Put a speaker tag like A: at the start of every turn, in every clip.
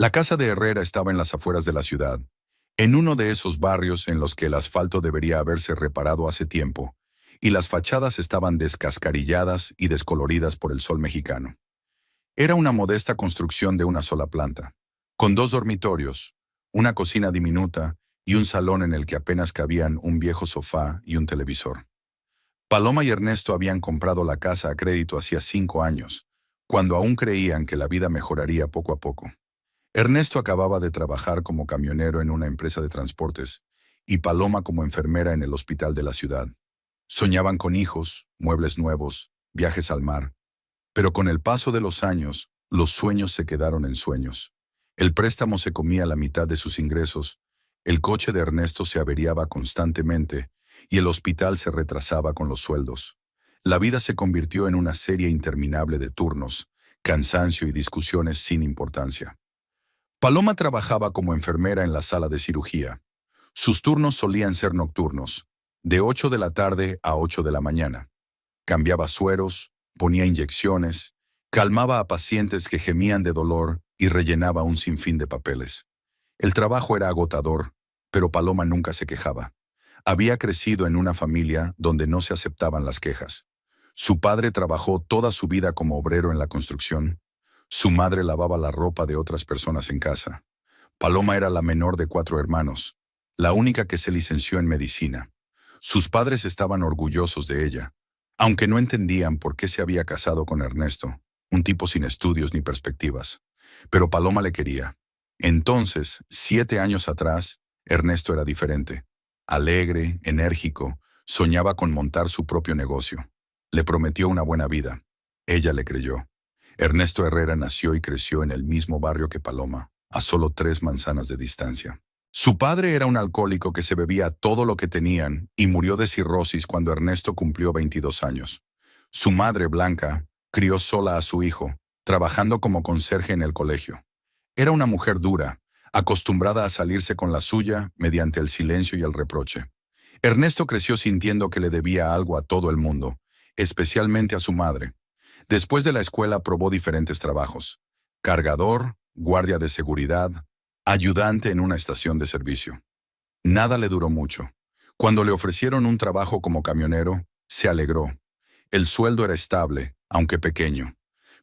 A: La casa de Herrera estaba en las afueras de la ciudad, en uno de esos barrios en los que el asfalto debería haberse reparado hace tiempo, y las fachadas estaban descascarilladas y descoloridas por el sol mexicano. Era una modesta construcción de una sola planta, con dos dormitorios, una cocina diminuta y un salón en el que apenas cabían un viejo sofá y un televisor. Paloma y Ernesto habían comprado la casa a crédito hacía 5 años, cuando aún creían que la vida mejoraría poco a poco. Ernesto acababa de trabajar como camionero en una empresa de transportes y Paloma como enfermera en el hospital de la ciudad. Soñaban con hijos, muebles nuevos, viajes al mar, pero con el paso de los años, los sueños se quedaron en sueños. El préstamo se comía la mitad de sus ingresos, el coche de Ernesto se averiaba constantemente y el hospital se retrasaba con los sueldos. La vida se convirtió en una serie interminable de turnos, cansancio y discusiones sin importancia. Paloma trabajaba como enfermera en la sala de cirugía. Sus turnos solían ser nocturnos, de 8 de la tarde a 8 de la mañana. Cambiaba sueros, ponía inyecciones, calmaba a pacientes que gemían de dolor y rellenaba un sinfín de papeles. El trabajo era agotador, pero Paloma nunca se quejaba. Había crecido en una familia donde no se aceptaban las quejas. Su padre trabajó toda su vida como obrero en la construcción. Su madre lavaba la ropa de otras personas en casa. Paloma era la menor de 4 hermanos, la única que se licenció en medicina. Sus padres estaban orgullosos de ella, aunque no entendían por qué se había casado con Ernesto, un tipo sin estudios ni perspectivas. Pero Paloma le quería. Entonces, 7 años atrás, Ernesto era diferente. Alegre, enérgico, soñaba con montar su propio negocio. Le prometió una buena vida. Ella le creyó. Ernesto Herrera nació y creció en el mismo barrio que Paloma, a solo 3 manzanas de distancia. Su padre era un alcohólico que se bebía todo lo que tenían y murió de cirrosis cuando Ernesto cumplió 22 años. Su madre, Blanca, crió sola a su hijo, trabajando como conserje en el colegio. Era una mujer dura, acostumbrada a salirse con la suya mediante el silencio y el reproche. Ernesto creció sintiendo que le debía algo a todo el mundo, especialmente a su madre. Después de la escuela probó diferentes trabajos: cargador, guardia de seguridad, ayudante en una estación de servicio. Nada le duró mucho. Cuando le ofrecieron un trabajo como camionero, se alegró. El sueldo era estable, aunque pequeño.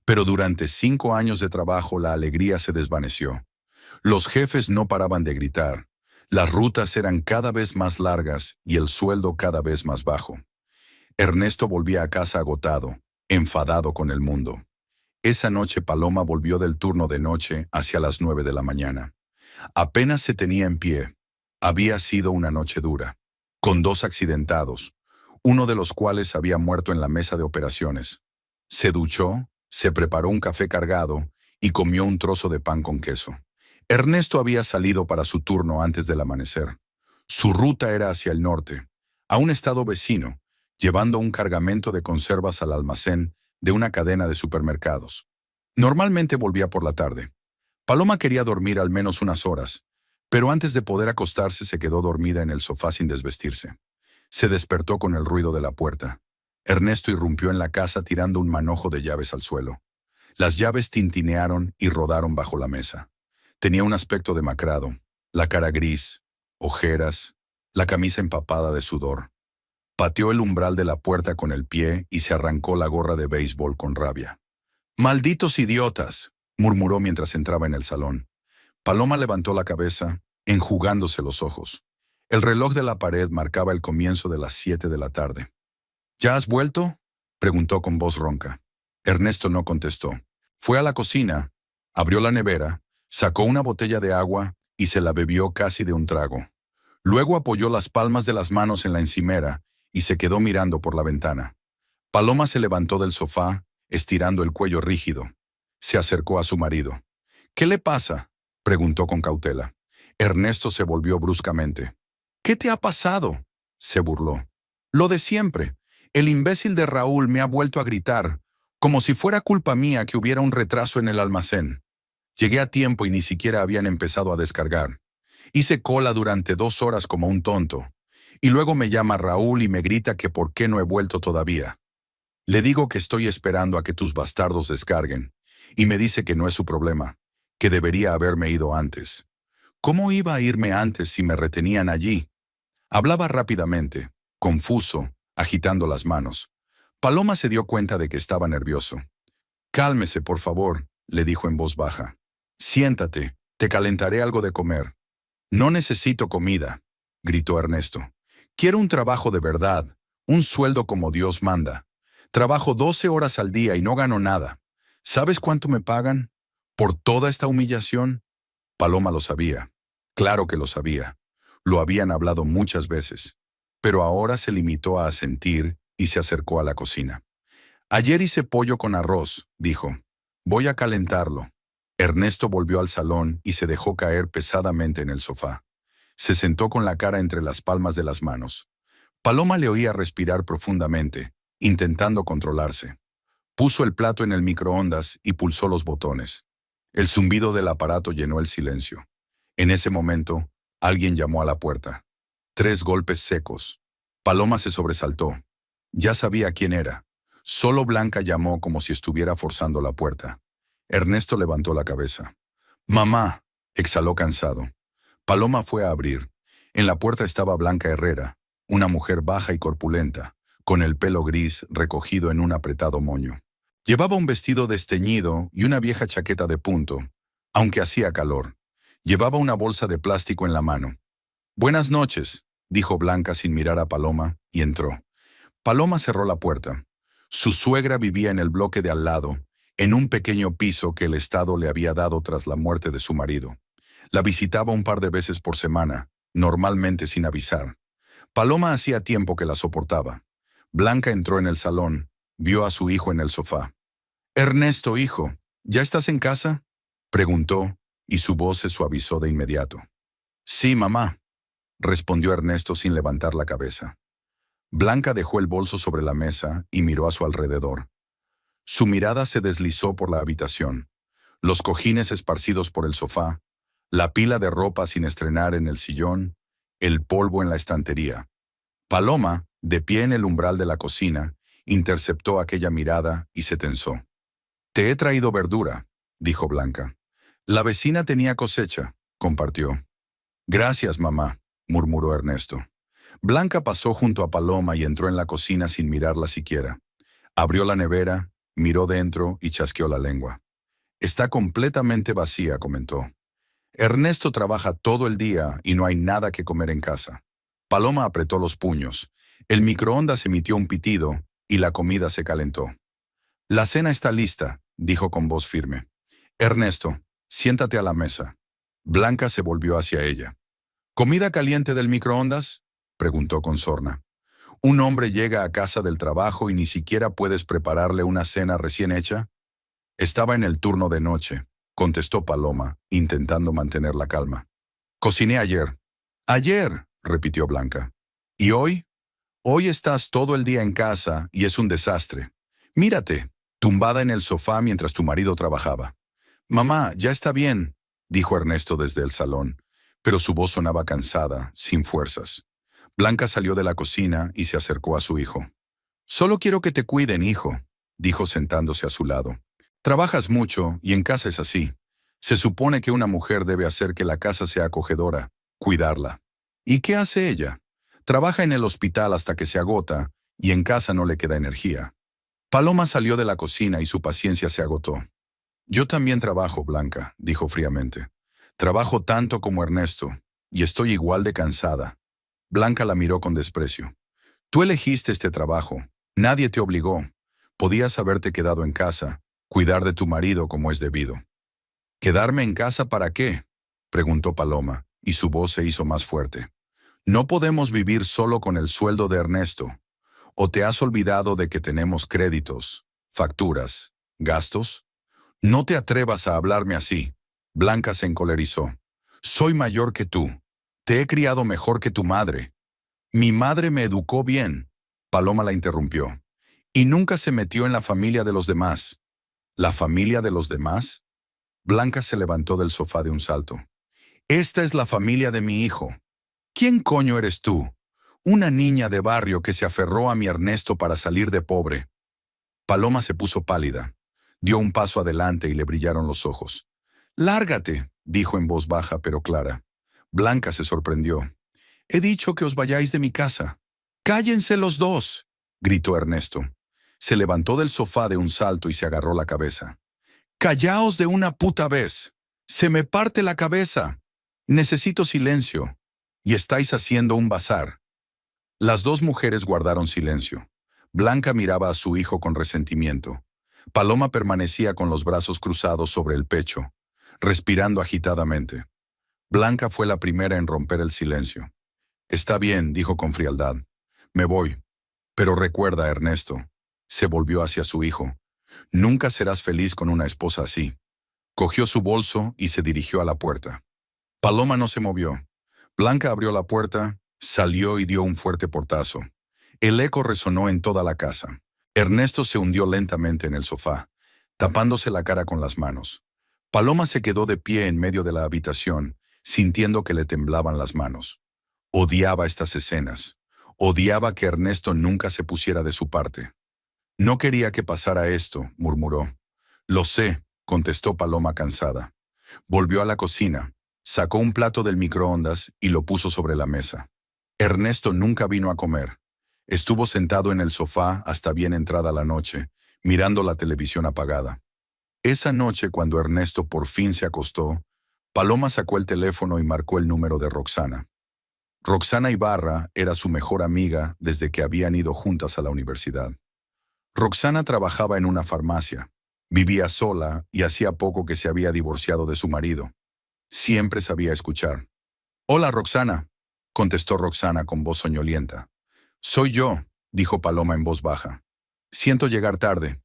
A: Pero durante 5 años de trabajo la alegría se desvaneció. Los jefes no paraban de gritar. Las rutas eran cada vez más largas y el sueldo cada vez más bajo. Ernesto volvía a casa agotado, enfadado con el mundo. Esa noche Paloma volvió del turno de noche hacia las 9 de la mañana. Apenas se tenía en pie. Había sido una noche dura, con 2 accidentados, uno de los cuales había muerto en la mesa de operaciones. Se duchó, se preparó un café cargado y comió un trozo de pan con queso. Ernesto había salido para su turno antes del amanecer. Su ruta era hacia el norte, a un estado vecino, llevando un cargamento de conservas al almacén de una cadena de supermercados. Normalmente volvía por la tarde. Paloma quería dormir al menos unas horas, pero antes de poder acostarse se quedó dormida en el sofá sin desvestirse. Se despertó con el ruido de la puerta. Ernesto irrumpió en la casa tirando un manojo de llaves al suelo. Las llaves tintinearon y rodaron bajo la mesa. Tenía un aspecto demacrado, la cara gris, ojeras, la camisa empapada de sudor. Pateó el umbral de la puerta con el pie y se arrancó la gorra de béisbol con rabia. «¡Malditos idiotas!», murmuró mientras entraba en el salón. Paloma levantó la cabeza, enjugándose los ojos. El reloj de la pared marcaba el comienzo de las 7 de la tarde. «¿Ya has vuelto?», preguntó con voz ronca. Ernesto no contestó. Fue a la cocina, abrió la nevera, sacó una botella de agua y se la bebió casi de un trago. Luego apoyó las palmas de las manos en la encimera y se quedó mirando por la ventana. Paloma se levantó del sofá, estirando el cuello rígido. Se acercó a su marido. «¿Qué le pasa?», preguntó con cautela. Ernesto se volvió bruscamente. «¿Qué te ha pasado?», se burló. «Lo de siempre. El imbécil de Raúl me ha vuelto a gritar, como si fuera culpa mía que hubiera un retraso en el almacén. Llegué a tiempo y ni siquiera habían empezado a descargar. Hice cola durante 2 horas como un tonto. Y luego me llama Raúl y me grita que por qué no he vuelto todavía. Le digo que estoy esperando a que tus bastardos descarguen, y me dice que no es su problema, que debería haberme ido antes. ¿Cómo iba a irme antes si me retenían allí? Hablaba rápidamente, confuso, agitando las manos. Paloma se dio cuenta de que estaba nervioso. «Cálmese, por favor», le dijo en voz baja. «Siéntate, te calentaré algo de comer». «No necesito comida», gritó Ernesto. «Quiero un trabajo de verdad, un sueldo como Dios manda. Trabajo 12 horas al día y no gano nada. ¿Sabes cuánto me pagan? ¿Por toda esta humillación?». Paloma lo sabía. Claro que lo sabía. Lo habían hablado muchas veces. Pero ahora se limitó a asentir y se acercó a la cocina. «Ayer hice pollo con arroz», dijo. «Voy a calentarlo». Ernesto volvió al salón y se dejó caer pesadamente en el sofá. Se sentó con la cara entre las palmas de las manos. Paloma le oía respirar profundamente, intentando controlarse. Puso el plato en el microondas y pulsó los botones. El zumbido del aparato llenó el silencio. En ese momento, alguien llamó a la puerta. 3 golpes secos. Paloma se sobresaltó. Ya sabía quién era. Solo Blanca llamó como si estuviera forzando la puerta. Ernesto levantó la cabeza. «Mamá», exhaló cansado. Paloma fue a abrir. En la puerta estaba Blanca Herrera, una mujer baja y corpulenta, con el pelo gris recogido en un apretado moño. Llevaba un vestido desteñido y una vieja chaqueta de punto, aunque hacía calor. Llevaba una bolsa de plástico en la mano. «Buenas noches», dijo Blanca sin mirar a Paloma, y entró. Paloma cerró la puerta. Su suegra vivía en el bloque de al lado, en un pequeño piso que el Estado le había dado tras la muerte de su marido. La visitaba un par de veces por semana, normalmente sin avisar. Paloma hacía tiempo que la soportaba. Blanca entró en el salón, vio a su hijo en el sofá. «Ernesto, hijo, ¿ya estás en casa?», preguntó, y su voz se suavizó de inmediato. «Sí, mamá», respondió Ernesto sin levantar la cabeza. Blanca dejó el bolso sobre la mesa y miró a su alrededor. Su mirada se deslizó por la habitación. Los cojines esparcidos por el sofá, la pila de ropa sin estrenar en el sillón, el polvo en la estantería. Paloma, de pie en el umbral de la cocina, interceptó aquella mirada y se tensó. «Te he traído verdura», dijo Blanca. «La vecina tenía cosecha», compartió. «Gracias, mamá», murmuró Ernesto. Blanca pasó junto a Paloma y entró en la cocina sin mirarla siquiera. Abrió la nevera, miró dentro y chasqueó la lengua. «Está completamente vacía», comentó. «Ernesto trabaja todo el día y no hay nada que comer en casa». Paloma apretó los puños. El microondas emitió un pitido y la comida se calentó. «La cena está lista», dijo con voz firme. «Ernesto, siéntate a la mesa». Blanca se volvió hacia ella. «¿Comida caliente del microondas?», preguntó con sorna. «¿Un hombre llega a casa del trabajo y ni siquiera puedes prepararle una cena recién hecha?». «Estaba en el turno de noche», contestó Paloma, intentando mantener la calma. «Cociné ayer». «Ayer», repitió Blanca. «¿Y hoy?». «Hoy estás todo el día en casa y es un desastre. Mírate, tumbada en el sofá mientras tu marido trabajaba». «Mamá, ya está bien», dijo Ernesto desde el salón, pero su voz sonaba cansada, sin fuerzas. Blanca salió de la cocina y se acercó a su hijo. «Solo quiero que te cuiden, hijo», dijo sentándose a su lado. «Trabajas mucho y en casa es así. Se supone que una mujer debe hacer que la casa sea acogedora, cuidarla. ¿Y qué hace ella? Trabaja en el hospital hasta que se agota y en casa no le queda energía». Paloma salió de la cocina y su paciencia se agotó. «Yo también trabajo, Blanca», dijo fríamente. «Trabajo tanto como Ernesto y estoy igual de cansada». Blanca la miró con desprecio. «Tú elegiste este trabajo. Nadie te obligó. Podías haberte quedado en casa, cuidar de tu marido como es debido». «¿Quedarme en casa para qué?», preguntó Paloma, y su voz se hizo más fuerte. «No podemos vivir solo con el sueldo de Ernesto. ¿O te has olvidado de que tenemos créditos, facturas, gastos? No te atrevas a hablarme así». Blanca se encolerizó. «Soy mayor que tú. Te he criado mejor que tu madre». «Mi madre me educó bien», Paloma la interrumpió. «Y nunca se metió en la familia de los demás». «¿La familia de los demás?». Blanca se levantó del sofá de un salto. «Esta es la familia de mi hijo. ¿Quién coño eres tú? Una niña de barrio que se aferró a mi Ernesto para salir de pobre». Paloma se puso pálida. Dio un paso adelante y le brillaron los ojos. «Lárgate», dijo en voz baja pero clara. Blanca se sorprendió. «He dicho que os vayáis de mi casa». «¡Cállense los dos!», gritó Ernesto. Se levantó del sofá de un salto y se agarró la cabeza. «¡Callaos de una puta vez! ¡Se me parte la cabeza! Necesito silencio. Y estáis haciendo un bazar». Las dos mujeres guardaron silencio. Blanca miraba a su hijo con resentimiento. Paloma permanecía con los brazos cruzados sobre el pecho, respirando agitadamente. Blanca fue la primera en romper el silencio. «Está bien», dijo con frialdad. «Me voy. Pero recuerda, Ernesto». Se volvió hacia su hijo. «Nunca serás feliz con una esposa así». Cogió su bolso y se dirigió a la puerta. Paloma no se movió. Blanca abrió la puerta, salió y dio un fuerte portazo. El eco resonó en toda la casa. Ernesto se hundió lentamente en el sofá, tapándose la cara con las manos. Paloma se quedó de pie en medio de la habitación, sintiendo que le temblaban las manos. Odiaba estas escenas. Odiaba que Ernesto nunca se pusiera de su parte. «No quería que pasara esto», murmuró. «Lo sé», contestó Paloma cansada. Volvió a la cocina, sacó un plato del microondas y lo puso sobre la mesa. Ernesto nunca vino a comer. Estuvo sentado en el sofá hasta bien entrada la noche, mirando la televisión apagada. Esa noche, cuando Ernesto por fin se acostó, Paloma sacó el teléfono y marcó el número de Roxana. Roxana Ibarra era su mejor amiga desde que habían ido juntas a la universidad. Roxana trabajaba en una farmacia. Vivía sola y hacía poco que se había divorciado de su marido. Siempre sabía escuchar. «Hola, Roxana», contestó Roxana con voz soñolienta. «Soy yo», dijo Paloma en voz baja. «Siento llegar tarde».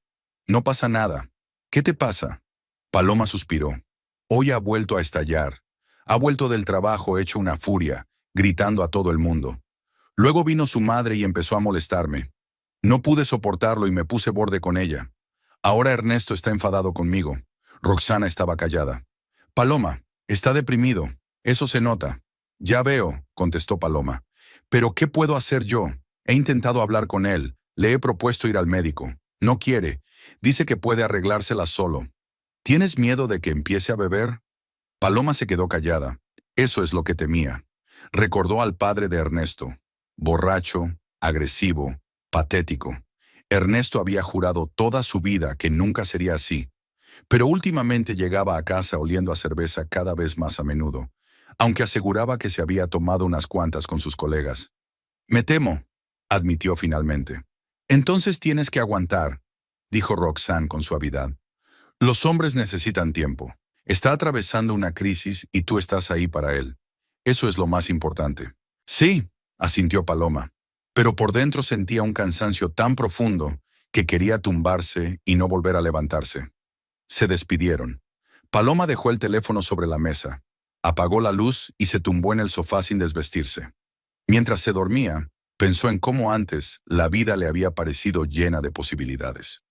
A: «No pasa nada». «¿Qué te pasa?». Paloma suspiró. Hoy ha vuelto a estallar. Ha vuelto del trabajo hecho una furia, gritando a todo el mundo. Luego vino su madre y empezó a molestarme. No pude soportarlo y me puse borde con ella. Ahora Ernesto está enfadado conmigo». Roxana estaba callada. «Paloma, está deprimido. Eso se nota». «Ya veo», contestó Paloma. «Pero ¿qué puedo hacer yo? He intentado hablar con él. Le he propuesto ir al médico. No quiere. Dice que puede arreglársela solo. ¿Tienes miedo de que empiece a beber?». Paloma se quedó callada. Eso es lo que temía. Recordó al padre de Ernesto. Borracho, agresivo, patético. Ernesto había jurado toda su vida que nunca sería así. Pero últimamente llegaba a casa oliendo a cerveza cada vez más a menudo, aunque aseguraba que se había tomado unas cuantas con sus colegas. «Me temo», admitió finalmente. «Entonces tienes que aguantar», dijo Roxanne con suavidad. «Los hombres necesitan tiempo. Está atravesando una crisis y tú estás ahí para él. Eso es lo más importante». «Sí», asintió Paloma, pero por dentro sentía un cansancio tan profundo que quería tumbarse y no volver a levantarse. Se despidieron. Paloma dejó el teléfono sobre la mesa, apagó la luz y se tumbó en el sofá sin desvestirse. Mientras se dormía, pensó en cómo antes la vida le había parecido llena de posibilidades.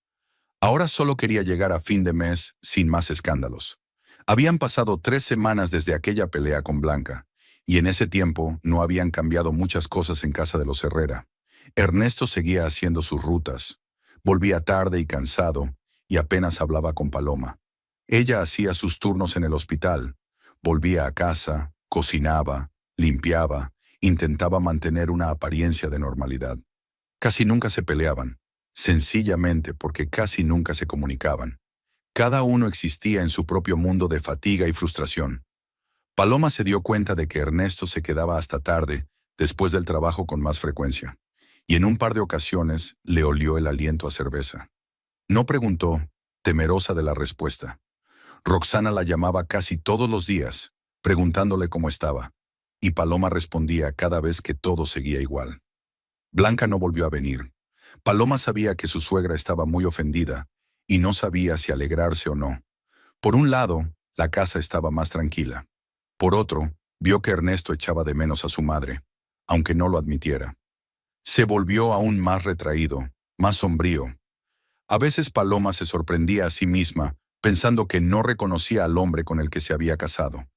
A: Ahora solo quería llegar a fin de mes sin más escándalos. Habían pasado 3 semanas desde aquella pelea con Blanca, y en ese tiempo no habían cambiado muchas cosas en casa de los Herrera. Ernesto seguía haciendo sus rutas. Volvía tarde y cansado, y apenas hablaba con Paloma. Ella hacía sus turnos en el hospital. Volvía a casa, cocinaba, limpiaba, intentaba mantener una apariencia de normalidad. Casi nunca se peleaban, sencillamente porque casi nunca se comunicaban. Cada uno existía en su propio mundo de fatiga y frustración. Paloma se dio cuenta de que Ernesto se quedaba hasta tarde, después del trabajo con más frecuencia, y en un par de ocasiones le olió el aliento a cerveza. No preguntó, temerosa de la respuesta. Roxana la llamaba casi todos los días, preguntándole cómo estaba, y Paloma respondía cada vez que todo seguía igual. Blanca no volvió a venir. Paloma sabía que su suegra estaba muy ofendida, y no sabía si alegrarse o no. Por un lado, la casa estaba más tranquila. Por otro, vio que Ernesto echaba de menos a su madre, aunque no lo admitiera. Se volvió aún más retraído, más sombrío. A veces Paloma se sorprendía a sí misma, pensando que no reconocía al hombre con el que se había casado.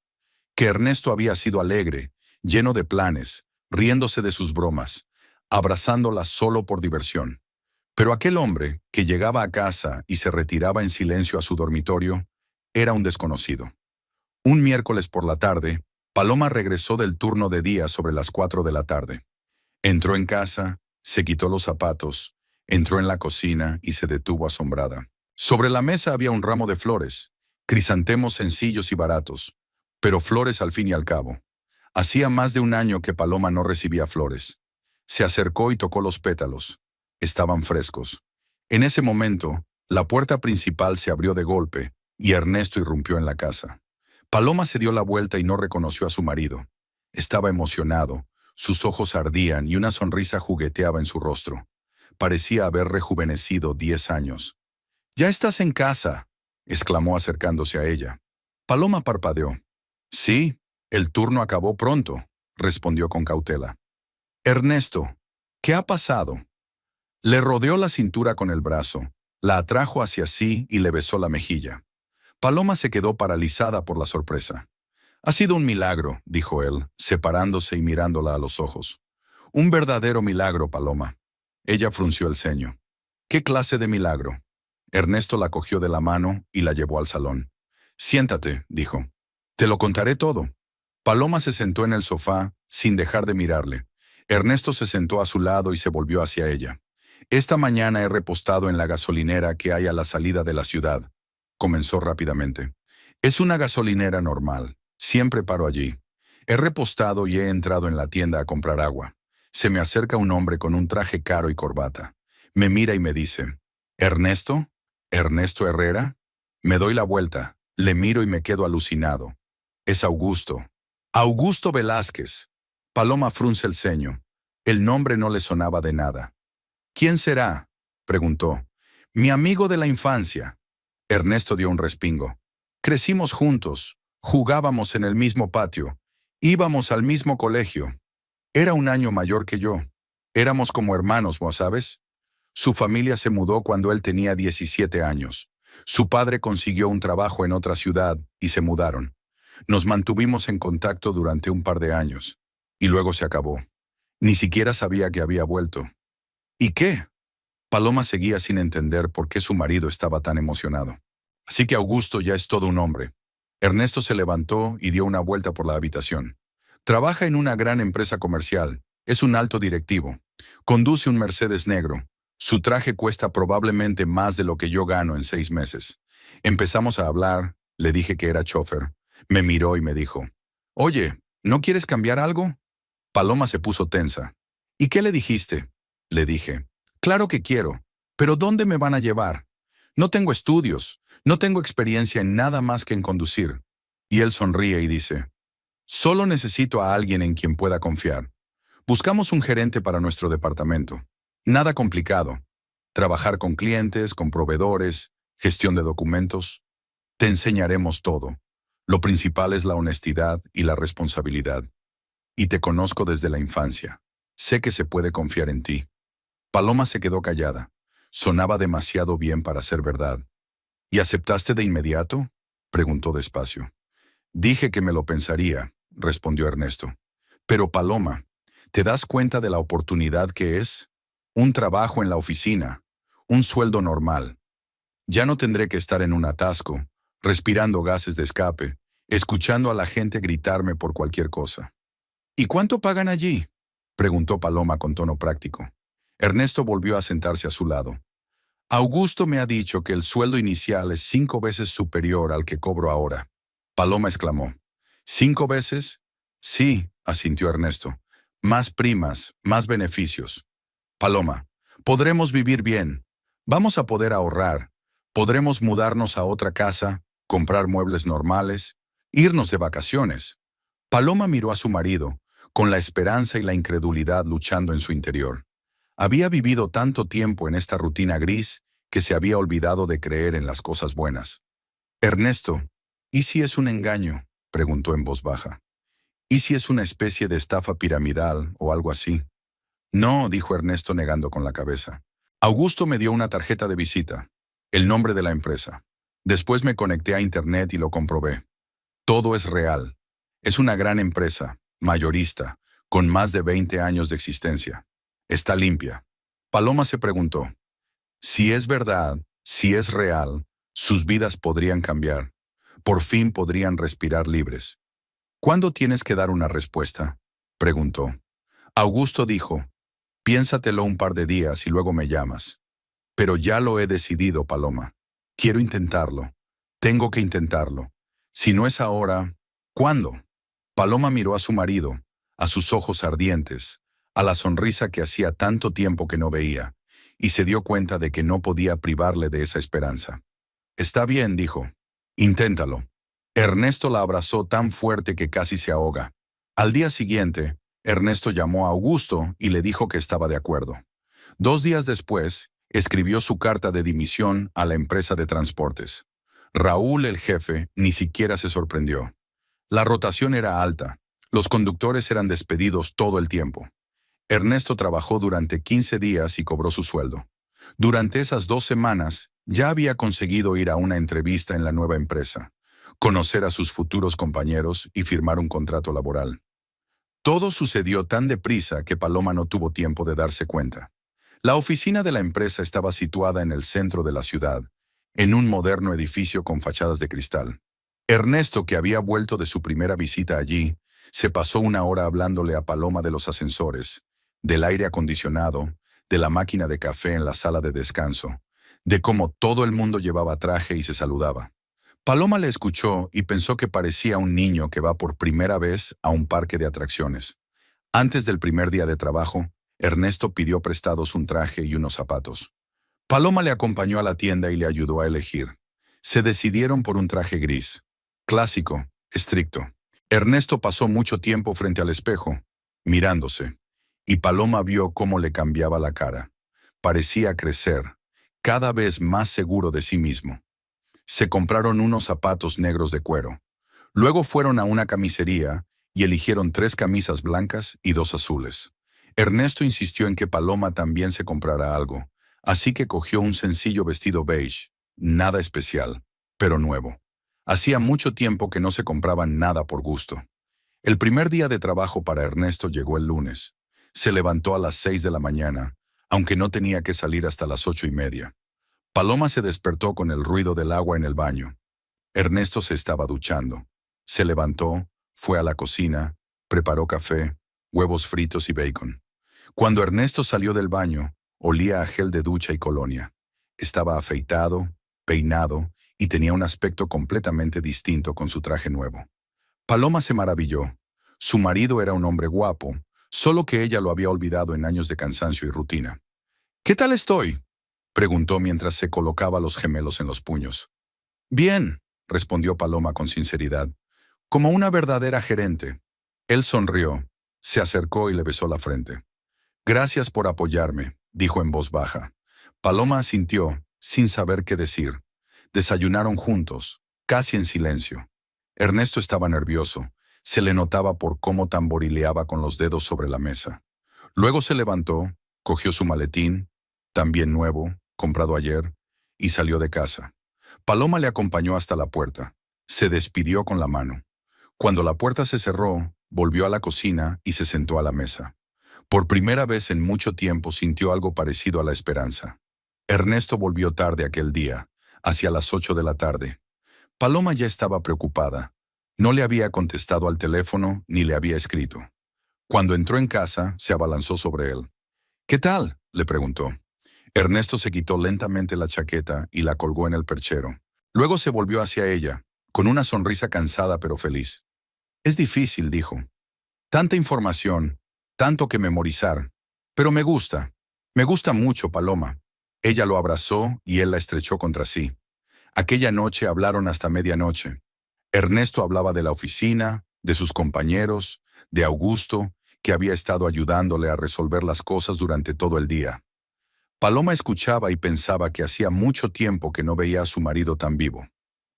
A: Que Ernesto había sido alegre, lleno de planes, riéndose de sus bromas, abrazándola solo por diversión. Pero aquel hombre, que llegaba a casa y se retiraba en silencio a su dormitorio, era un desconocido. Un miércoles por la tarde, Paloma regresó del turno de día sobre las 4 de la tarde. Entró en casa, se quitó los zapatos, entró en la cocina y se detuvo asombrada. Sobre la mesa había un ramo de flores, crisantemos sencillos y baratos, pero flores al fin y al cabo. Hacía más de un año que Paloma no recibía flores. Se acercó y tocó los pétalos. Estaban frescos. En ese momento, la puerta principal se abrió de golpe y Ernesto irrumpió en la casa. Paloma se dio la vuelta y no reconoció a su marido. Estaba emocionado, sus ojos ardían y una sonrisa jugueteaba en su rostro. Parecía haber rejuvenecido 10 años. «¿Ya estás en casa?», exclamó acercándose a ella. Paloma parpadeó. «Sí, el turno acabó pronto», respondió con cautela. «Ernesto, ¿qué ha pasado?». Le rodeó la cintura con el brazo, la atrajo hacia sí y le besó la mejilla. Paloma se quedó paralizada por la sorpresa. «Ha sido un milagro», dijo él, separándose y mirándola a los ojos. «Un verdadero milagro, Paloma». Ella frunció el ceño. «¿Qué clase de milagro?». Ernesto la cogió de la mano y la llevó al salón. «Siéntate», dijo. «Te lo contaré todo». Paloma se sentó en el sofá, sin dejar de mirarle. Ernesto se sentó a su lado y se volvió hacia ella. «Esta mañana he repostado en la gasolinera que hay a la salida de la ciudad», comenzó rápidamente. «Es una gasolinera normal. Siempre paro allí. He repostado y he entrado en la tienda a comprar agua. Se me acerca un hombre con un traje caro y corbata. Me mira y me dice, «¿Ernesto? ¿Ernesto Herrera?». Me doy la vuelta, le miro y me quedo alucinado. Es Augusto. Augusto Velázquez. Paloma frunce el ceño. El nombre no le sonaba de nada. «¿Quién será?», preguntó. «Mi amigo de la infancia». Ernesto dio un respingo. «Crecimos juntos, jugábamos en el mismo patio, íbamos al mismo colegio. Era un año mayor que yo. Éramos como hermanos, ¿no sabes?». Su familia se mudó cuando él tenía 17 años. Su padre consiguió un trabajo en otra ciudad y se mudaron. Nos mantuvimos en contacto durante un par de años. Y luego se acabó. Ni siquiera sabía que había vuelto. «¿Y qué?». Paloma seguía sin entender por qué su marido estaba tan emocionado. «Así que Augusto ya es todo un hombre». Ernesto se levantó y dio una vuelta por la habitación. «Trabaja en una gran empresa comercial. Es un alto directivo. Conduce un Mercedes negro. Su traje cuesta probablemente más de lo que yo gano en 6 meses. Empezamos a hablar, le dije que era chofer. Me miró y me dijo, «Oye, ¿no quieres cambiar algo?». Paloma se puso tensa. «¿Y qué le dijiste?». Le dije, «Claro que quiero, pero ¿dónde me van a llevar? No tengo estudios, no tengo experiencia en nada más que en conducir». Y él sonríe y dice, «Solo necesito a alguien en quien pueda confiar. Buscamos un gerente para nuestro departamento. Nada complicado. Trabajar con clientes, con proveedores, gestión de documentos. Te enseñaremos todo. Lo principal es la honestidad y la responsabilidad. Y te conozco desde la infancia. Sé que se puede confiar en ti». Paloma se quedó callada. Sonaba demasiado bien para ser verdad. «¿Y aceptaste de inmediato?», preguntó despacio. «Dije que me lo pensaría», respondió Ernesto. «Pero Paloma, ¿te das cuenta de la oportunidad que es? Un trabajo en la oficina, un sueldo normal. Ya no tendré que estar en un atasco, respirando gases de escape, escuchando a la gente gritarme por cualquier cosa». «¿Y cuánto pagan allí?», preguntó Paloma con tono práctico. Ernesto volvió a sentarse a su lado. «Augusto me ha dicho que el sueldo inicial es 5 veces superior al que cobro ahora». Paloma exclamó. «¿5 veces?». «Sí», asintió Ernesto. «Más primas, más beneficios». «Paloma, podremos vivir bien. Vamos a poder ahorrar. Podremos mudarnos a otra casa, comprar muebles normales, irnos de vacaciones». Paloma miró a su marido, con la esperanza y la incredulidad luchando en su interior. Había vivido tanto tiempo en esta rutina gris que se había olvidado de creer en las cosas buenas. «Ernesto, ¿y si es un engaño?», preguntó en voz baja. «¿Y si es una especie de estafa piramidal o algo así?». «No», dijo Ernesto negando con la cabeza. «Augusto me dio una tarjeta de visita, el nombre de la empresa. Después me conecté a internet y lo comprobé. Todo es real. Es una gran empresa, mayorista, con más de 20 años de existencia. Está limpia». Paloma se preguntó, si es verdad, si es real, sus vidas podrían cambiar. Por fin podrían respirar libres. ¿Cuándo tienes que dar una respuesta?, preguntó. Augusto dijo, piénsatelo un par de días y luego me llamas. Pero ya lo he decidido, Paloma. Quiero intentarlo. Tengo que intentarlo. Si no es ahora, ¿cuándo? Paloma miró a su marido, a sus ojos ardientes, a la sonrisa que hacía tanto tiempo que no veía, y se dio cuenta de que no podía privarle de esa esperanza. Está bien, dijo. Inténtalo. Ernesto la abrazó tan fuerte que casi se ahoga. Al día siguiente, Ernesto llamó a Augusto y le dijo que estaba de acuerdo. 2 días después, escribió su carta de dimisión a la empresa de transportes. Raúl, el jefe, ni siquiera se sorprendió. La rotación era alta. Los conductores eran despedidos todo el tiempo. Ernesto trabajó durante 15 días y cobró su sueldo. Durante esas 2 semanas, ya había conseguido ir a una entrevista en la nueva empresa, conocer a sus futuros compañeros y firmar un contrato laboral. Todo sucedió tan deprisa que Paloma no tuvo tiempo de darse cuenta. La oficina de la empresa estaba situada en el centro de la ciudad, en un moderno edificio con fachadas de cristal. Ernesto, que había vuelto de su primera visita allí, se pasó 1 hora hablándole a Paloma de los ascensores, del aire acondicionado, de la máquina de café en la sala de descanso, de cómo todo el mundo llevaba traje y se saludaba. Paloma le escuchó y pensó que parecía un niño que va por primera vez a un parque de atracciones. Antes del primer día de trabajo, Ernesto pidió prestados un traje y unos zapatos. Paloma le acompañó a la tienda y le ayudó a elegir. Se decidieron por un traje gris, clásico, estricto. Ernesto pasó mucho tiempo frente al espejo, mirándose, y Paloma vio cómo le cambiaba la cara. Parecía crecer, cada vez más seguro de sí mismo. Se compraron unos zapatos negros de cuero. Luego fueron a una camisería y eligieron 3 camisas blancas y 2 azules. Ernesto insistió en que Paloma también se comprara algo, así que cogió un sencillo vestido beige, nada especial, pero nuevo. Hacía mucho tiempo que no se compraban nada por gusto. El primer día de trabajo para Ernesto llegó el lunes. Se levantó a las 6 de la mañana, aunque no tenía que salir hasta las 8:30. Paloma se despertó con el ruido del agua en el baño. Ernesto se estaba duchando. Se levantó, fue a la cocina, preparó café, huevos fritos y bacon. Cuando Ernesto salió del baño, olía a gel de ducha y colonia. Estaba afeitado, peinado y tenía un aspecto completamente distinto con su traje nuevo. Paloma se maravilló. Su marido era un hombre guapo, solo que ella lo había olvidado en años de cansancio y rutina. «¿Qué tal estoy?», preguntó mientras se colocaba los gemelos en los puños. «Bien», respondió Paloma con sinceridad, «como una verdadera gerente». Él sonrió, se acercó y le besó la frente. «Gracias por apoyarme», dijo en voz baja. Paloma asintió, sin saber qué decir. Desayunaron juntos, casi en silencio. Ernesto estaba nervioso. Se le notaba por cómo tamborileaba con los dedos sobre la mesa. Luego se levantó, cogió su maletín, también nuevo, comprado ayer, y salió de casa. Paloma le acompañó hasta la puerta. Se despidió con la mano. Cuando la puerta se cerró, volvió a la cocina y se sentó a la mesa. Por primera vez en mucho tiempo sintió algo parecido a la esperanza. Ernesto volvió tarde aquel día, hacia las 8 de la tarde. Paloma ya estaba preocupada. No le había contestado al teléfono ni le había escrito. Cuando entró en casa, se abalanzó sobre él. «¿Qué tal?», le preguntó. Ernesto se quitó lentamente la chaqueta y la colgó en el perchero. Luego se volvió hacia ella, con una sonrisa cansada pero feliz. «Es difícil», dijo. «Tanta información, tanto que memorizar. Pero me gusta. Me gusta mucho, Paloma». Ella lo abrazó y él la estrechó contra sí. Aquella noche hablaron hasta medianoche. Ernesto hablaba de la oficina, de sus compañeros, de Augusto, que había estado ayudándole a resolver las cosas durante todo el día. Paloma escuchaba y pensaba que hacía mucho tiempo que no veía a su marido tan vivo.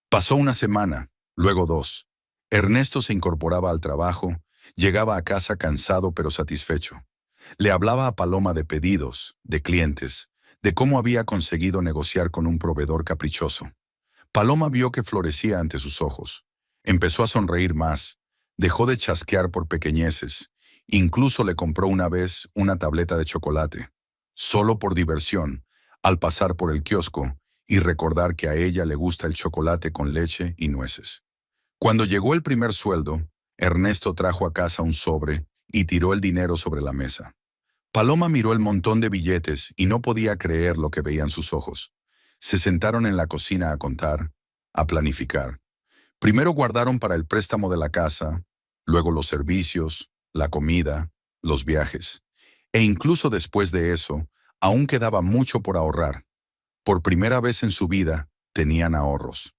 A: Pasó una semana, luego 2. Ernesto se incorporaba al trabajo, llegaba a casa cansado pero satisfecho. Le hablaba a Paloma de pedidos, de clientes, de cómo había conseguido negociar con un proveedor caprichoso. Paloma vio que florecía ante sus ojos. Empezó a sonreír más, dejó de chasquear por pequeñeces, incluso le compró una vez una tableta de chocolate, solo por diversión, al pasar por el kiosco, y recordar que a ella le gusta el chocolate con leche y nueces. Cuando llegó el primer sueldo, Ernesto trajo a casa un sobre y tiró el dinero sobre la mesa. Paloma miró el montón de billetes y no podía creer lo que veían sus ojos. Se sentaron en la cocina a contar, a planificar. Primero guardaron para el préstamo de la casa, luego los servicios, la comida, los viajes. E incluso después de eso, aún quedaba mucho por ahorrar. Por primera vez en su vida, tenían ahorros.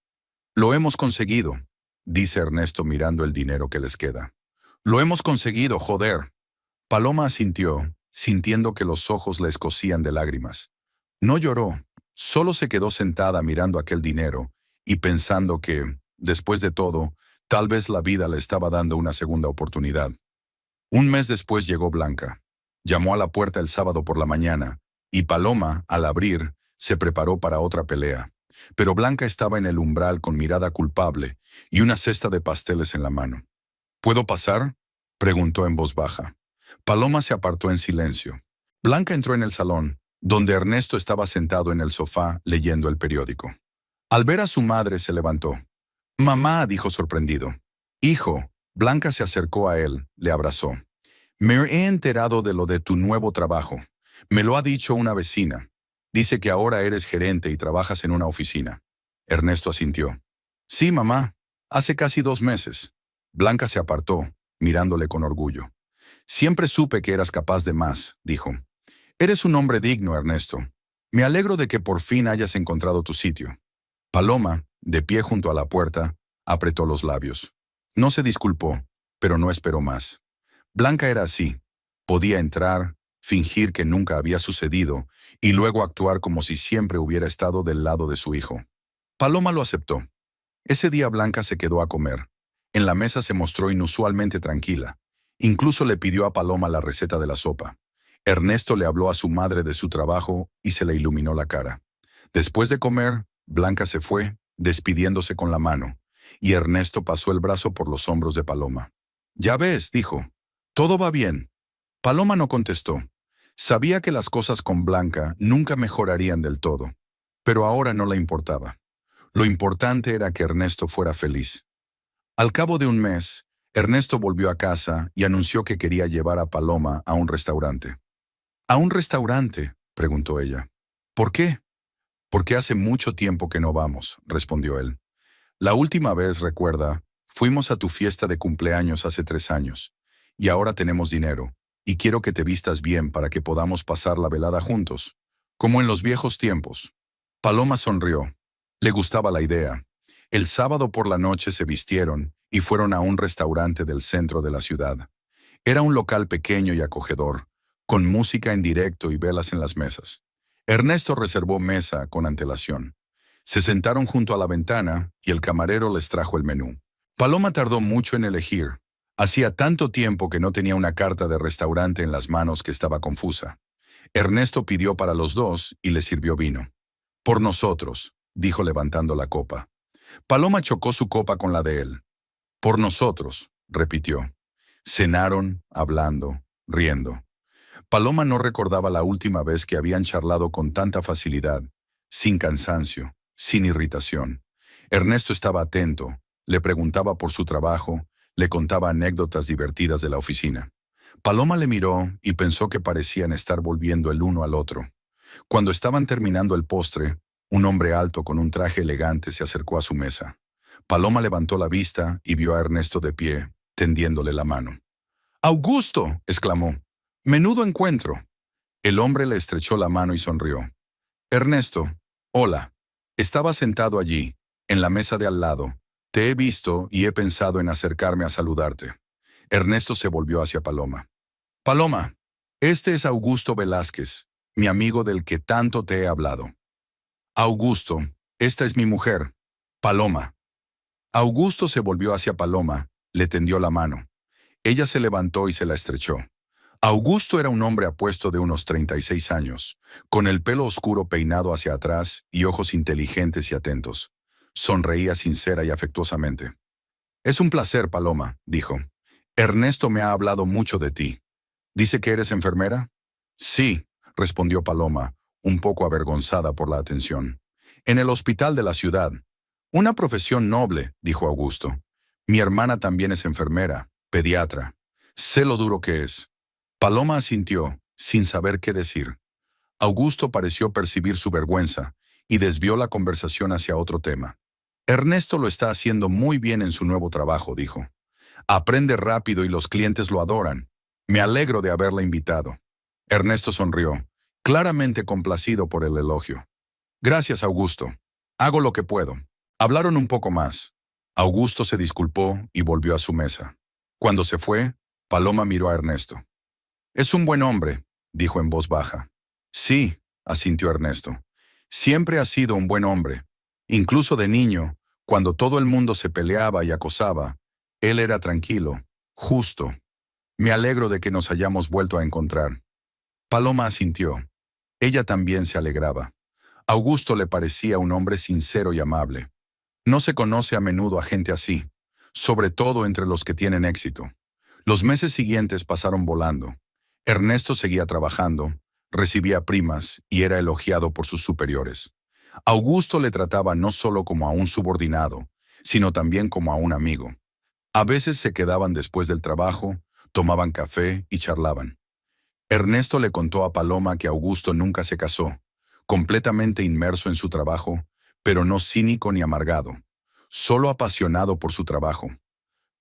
A: Lo hemos conseguido, dice Ernesto mirando el dinero que les queda. Lo hemos conseguido, joder. Paloma asintió, sintiendo que los ojos le escocían de lágrimas. No lloró, solo se quedó sentada mirando aquel dinero y pensando que, después de todo, tal vez la vida le estaba dando una segunda oportunidad. Un mes después llegó Blanca. Llamó a la puerta el sábado por la mañana, y Paloma, al abrir, se preparó para otra pelea. Pero Blanca estaba en el umbral con mirada culpable y una cesta de pasteles en la mano. ¿Puedo pasar?, preguntó en voz baja. Paloma se apartó en silencio. Blanca entró en el salón, donde Ernesto estaba sentado en el sofá leyendo el periódico. Al ver a su madre se levantó. «Mamá», dijo sorprendido. «Hijo». Blanca se acercó a él, le abrazó. «Me he enterado de lo de tu nuevo trabajo. Me lo ha dicho una vecina. Dice que ahora eres gerente y trabajas en una oficina». Ernesto asintió. «Sí, mamá. Hace casi 2 meses». Blanca se apartó, mirándole con orgullo. «Siempre supe que eras capaz de más», dijo. «Eres un hombre digno, Ernesto. Me alegro de que por fin hayas encontrado tu sitio». Paloma, de pie junto a la puerta, apretó los labios. No se disculpó, pero no esperó más. Blanca era así. Podía entrar, fingir que nunca había sucedido y luego actuar como si siempre hubiera estado del lado de su hijo. Paloma lo aceptó. Ese día Blanca se quedó a comer. En la mesa se mostró inusualmente tranquila. Incluso le pidió a Paloma la receta de la sopa. Ernesto le habló a su madre de su trabajo y se le iluminó la cara. Después de comer, Blanca se fue, despidiéndose con la mano, y Ernesto pasó el brazo por los hombros de Paloma. «Ya ves», dijo, «todo va bien». Paloma no contestó. Sabía que las cosas con Blanca nunca mejorarían del todo, pero ahora no le importaba. Lo importante era que Ernesto fuera feliz. Al cabo de un mes, Ernesto volvió a casa y anunció que quería llevar a Paloma a un restaurante. «¿A un restaurante?», preguntó ella. «¿Por qué?». «Porque hace mucho tiempo que no vamos», respondió él. «La última vez, recuerda, fuimos a tu fiesta de cumpleaños hace 3 años, y ahora tenemos dinero, y quiero que te vistas bien para que podamos pasar la velada juntos, como en los viejos tiempos». Paloma sonrió. Le gustaba la idea. El sábado por la noche se vistieron y fueron a un restaurante del centro de la ciudad. Era un local pequeño y acogedor, con música en directo y velas en las mesas. Ernesto reservó mesa con antelación. Se sentaron junto a la ventana y el camarero les trajo el menú. Paloma tardó mucho en elegir. Hacía tanto tiempo que no tenía una carta de restaurante en las manos que estaba confusa. Ernesto pidió para los dos y les sirvió vino. «Por nosotros», dijo levantando la copa. Paloma chocó su copa con la de él. «Por nosotros», repitió. Cenaron, hablando, riendo. Paloma no recordaba la última vez que habían charlado con tanta facilidad, sin cansancio, sin irritación. Ernesto estaba atento, le preguntaba por su trabajo, le contaba anécdotas divertidas de la oficina. Paloma le miró y pensó que parecían estar volviendo el uno al otro. Cuando estaban terminando el postre, un hombre alto con un traje elegante se acercó a su mesa. Paloma levantó la vista y vio a Ernesto de pie, tendiéndole la mano. «¡Augusto!», exclamó. «Menudo encuentro». El hombre le estrechó la mano y sonrió. «Ernesto, hola. Estaba sentado allí, en la mesa de al lado. Te he visto y he pensado en acercarme a saludarte». Ernesto se volvió hacia Paloma. «Paloma, este es Augusto Velázquez, mi amigo del que tanto te he hablado». «Augusto, esta es mi mujer, Paloma». Augusto se volvió hacia Paloma, le tendió la mano. Ella se levantó y se la estrechó. Augusto era un hombre apuesto de unos 36 años, con el pelo oscuro peinado hacia atrás y ojos inteligentes y atentos. Sonreía sincera y afectuosamente. «Es un placer, Paloma», dijo. «Ernesto me ha hablado mucho de ti. ¿Dice que eres enfermera?». «Sí», respondió Paloma, un poco avergonzada por la atención. En el hospital de la ciudad. Una profesión noble, dijo Augusto. Mi hermana también es enfermera, pediatra. Sé lo duro que es. Paloma asintió, sin saber qué decir. Augusto pareció percibir su vergüenza y desvió la conversación hacia otro tema. Ernesto lo está haciendo muy bien en su nuevo trabajo, dijo. Aprende rápido y los clientes lo adoran. Me alegro de haberla invitado. Ernesto sonrió, claramente complacido por el elogio. Gracias, Augusto. Hago lo que puedo. Hablaron un poco más. Augusto se disculpó y volvió a su mesa. Cuando se fue, Paloma miró a Ernesto. Es un buen hombre, dijo en voz baja. Sí, asintió Ernesto. Siempre ha sido un buen hombre. Incluso de niño, cuando todo el mundo se peleaba y acosaba, él era tranquilo, justo. Me alegro de que nos hayamos vuelto a encontrar. Paloma asintió. Ella también se alegraba. Augusto le parecía un hombre sincero y amable. No se conoce a menudo a gente así, sobre todo entre los que tienen éxito. Los meses siguientes pasaron volando. Ernesto seguía trabajando, recibía primas y era elogiado por sus superiores. Augusto le trataba no solo como a un subordinado, sino también como a un amigo. A veces se quedaban después del trabajo, tomaban café y charlaban. Ernesto le contó a Paloma que Augusto nunca se casó, completamente inmerso en su trabajo, pero no cínico ni amargado, solo apasionado por su trabajo.